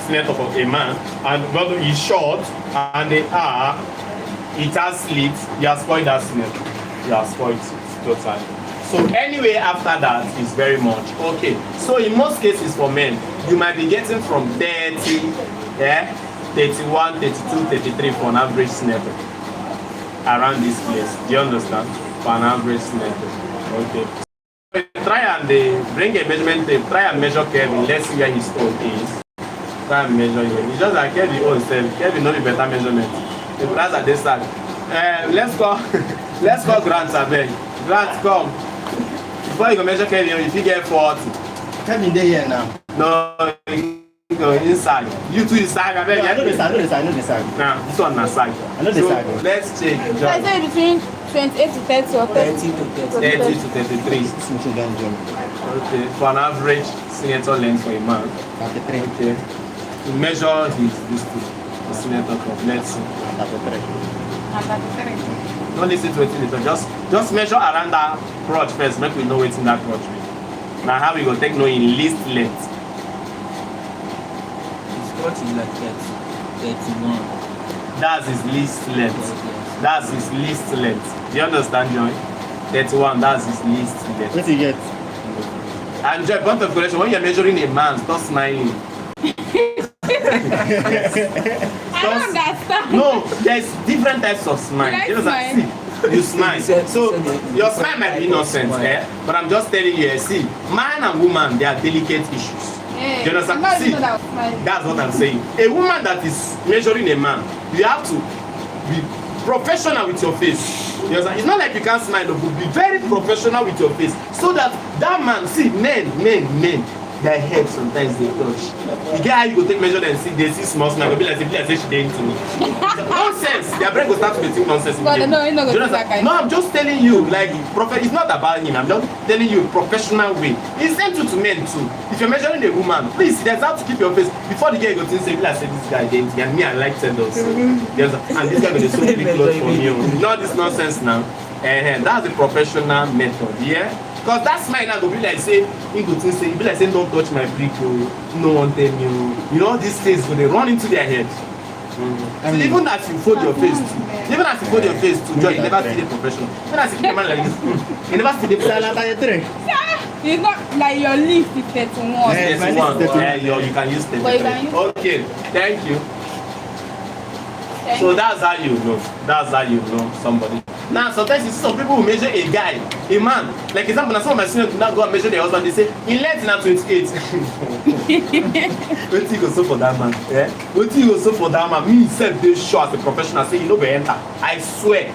senator for a man, and well, he's short and it has slits. You have spoiled that senator. You have spoiled it totally. So anyway, after that is very much okay. So in most cases for men, you might be getting from 30, 31, 32, 33 for an average senator around this place. Do you understand? For an average senator. Okay. So try and bring a measurement tape. Try and measure Kevin. Let's see where his own is. Try and measure him. It's just like Kevin own self. Kevin knows the better measurement. The class at this side. Let's go. Let's go, Grant, abeg. Grant, come. Before you go measure Kevin, if you get 40. Kevin, they here now. No, you go inside. You two inside, abeg. I know the side. Nah, this one na side. I know the side. Let's check. So I say between 28 to 30 or 30 to 30 to 33. Okay, for an average senator length for a man. 33. Okay. To measure this the senator cup. Let's see. 33. Don't listen to it. Just measure around that crotch first. Make we know what's in that crotch. Now how we go take no in least length. His crotch is like 31. That's his least length. That's his least length. Do you understand, Joy? 31. That's his least length. What do you get? And Joy, point of correction. When you're measuring a man, stop smiling. I don't understand. No, there's different types of smile. Did I You know, smile? see, you smile. So your smile might be innocent, but I'm just telling you, see, man and woman, they are delicate issues. Yeah. Do you understand? I'm not See, even that was smiling. that's what I'm saying. A woman that is measuring a man, you have to be professional with your face. You understand? It's not like you can't smile, but be very professional with your face, so that man, see, men, their head sometimes they touch. You get how you go take measure and see they see small small, go be like say she dey into me. Nonsense. Their brain go start to think nonsense. But no, it's not Do you going to understand? No, I'm just telling you, like prophet. It's not about him. I'm just telling you professional way. It's same to men too. If you're measuring a woman, please, there's how to keep your face before the girl go to say, "Like say this guy identity," and me I like sandals. Yes, and this guy will so big clothes for me. Not this nonsense now. That's the professional method. Yeah. Because that smile now go be like say, he go to say, be like say, don't touch my brick, no one tell me, you know, these things go they run into their head. So even as you fold your face too, even as you fold your face too, Joy, you never see the professional. Even as you keep your man like this, you never see the professional. It's not like your lift is 31. You can use 33. But you can use Okay, thank you. So that's how you know. That's how you know somebody. Now sometimes you see some people who measure a guy, a man. Like example, now some of my seniors do not go and measure their husband. They say in length na 28. What you go so for that man? Yeah. What you go so for that man? Me self dey sure as a professional say you no go enter. I swear.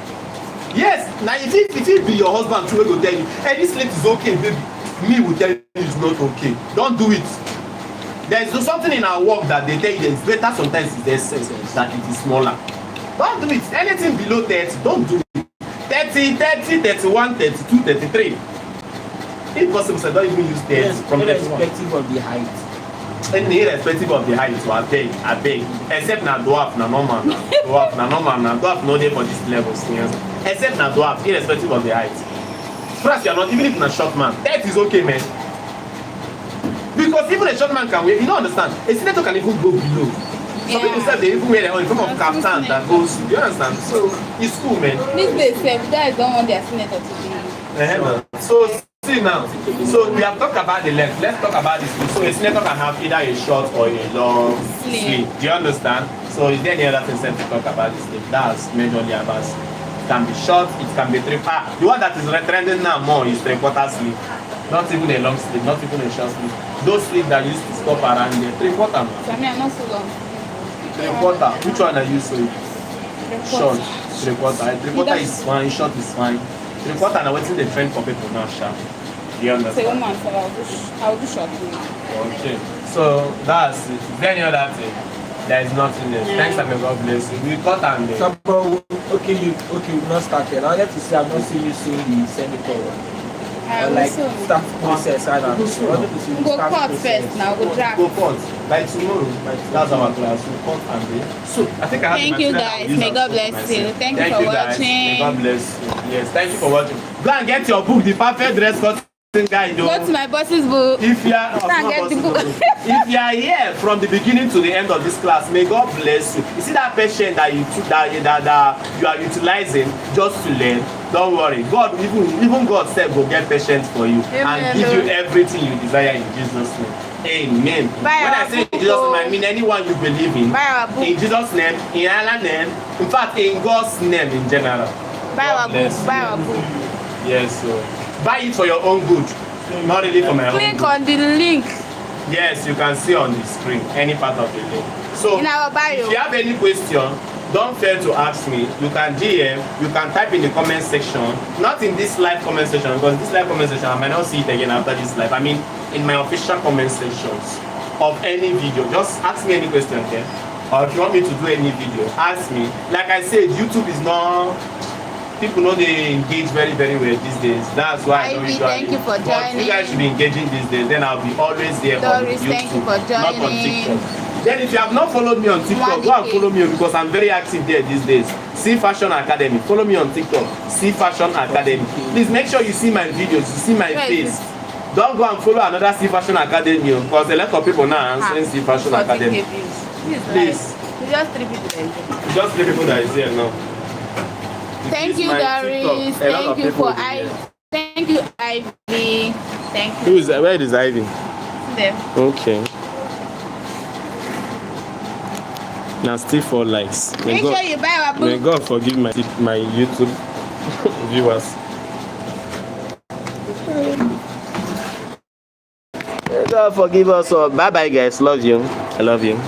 Yes. Now if it be your husband too, we go tell you, hey, this length is okay, baby. Me will tell you it's not okay. Don't do it. There is something in our work that they tell you it's better sometimes it's essence that it is smaller. Don't do it. Anything below 30, don't do it. 30, 31, 32, 33. If possible, so don't even use 30 Yes, from 31. irrespective of the height. And irrespective of the height, so I beg. Except na dwarf, na normal, dwarf no dey for this level. Except na dwarf, irrespective of the height. First, you are not, even if na short man, 30 is okay, man. Because even a short man can wear, you don't understand. A senator can even go below. Some people say they even wear their own in form of kaftan that goes, you understand? So it's cool, man. These days, guys don't want their senator to be. So see now, so we have talked about the length. Let's talk about this. So a senator can have either a short or a long sleeve. Do you understand? So is there any other thing to talk about this sleeve? That's majorly about it. It can be short, it can be three. The one that is trending now more is 3/4 sleeve. Not even a long sleeve, not even a short sleeve. Those sleeves that used to stop around there, 3/4. I mean, I'm not so long. 3/4. Which one are you saying? Short. 3/4. 3/4 is fine, short is fine. 3/4 and waiting the trend for people now, sharp. Do you understand? Say woman, so I'll do short. Okay. So that's it. Is there any other thing? There is nothing else. Thanks and may God bless you. We cut and Okay, we've not started. Now let me see, I've not seen you seeing the senator. I Like also start process, I don't know. go cut first now, go drag. go cut. By tomorrow, that's our class. We cut and day. So I think I have Thank the you material that I guys. will use May and God stuff bless myself. you. Thank you for guys. May God watching. bless you. Yes, thank you for watching. Go and get your book, The Perfect Dress Cutting Guide. Go to my boss's book. If you are Go and get the book. if you are here from the beginning to the end of this class, may God bless you. You see that patient that you are utilizing just to learn. Don't worry, God, even God said will get patience for you. Amen. And give you everything you desire in Jesus' name. Amen. Buy When our I say in book, Jesus' oh. name, I mean anyone you believe in. Buy our book. In Jesus' name, in Allah's name, in fact, in God's name in general. Buy God our bless book. you. Buy our book. Yes, so buy it for your own good, not really for my own Click good. on the link Yes, you can see on the screen any part of the link. So in our bio. if you have any question, don't fail to ask me. You can DM, you can type in the comment section. Not in this live comment section, because this live comment section I might not see it again after this live. I mean in my official comment sections of any video. Just ask me any question there. Or if you want me to do any video, ask me. Like I said, YouTube is not, people know they engage very well these days. That's why I don't usually. Thank you for But joining. you guys should be engaging these days. Then I'll be always there on Doris, YouTube, thank you for not on joining. TikTok. Then if you have not followed me on TikTok, go and follow me because I'm very active there these days. CeeFashion Academy. Follow me on TikTok. CeeFashion Academy. Please make sure you see my videos, you see my face. Don't go and follow another CeeFashion Academy because a lot of people now are saying CeeFashion Academy. Please. Just 3 people there. Just the people that is here now. Thank you, Doris. Thank you for Thank you, Ivy. Thank you. Where is Ivy? Them. Okay. Now still 4 likes. Make sure you buy our May book. God forgive my YouTube viewers. May God forgive us all. Bye bye guys. Love you. I love you.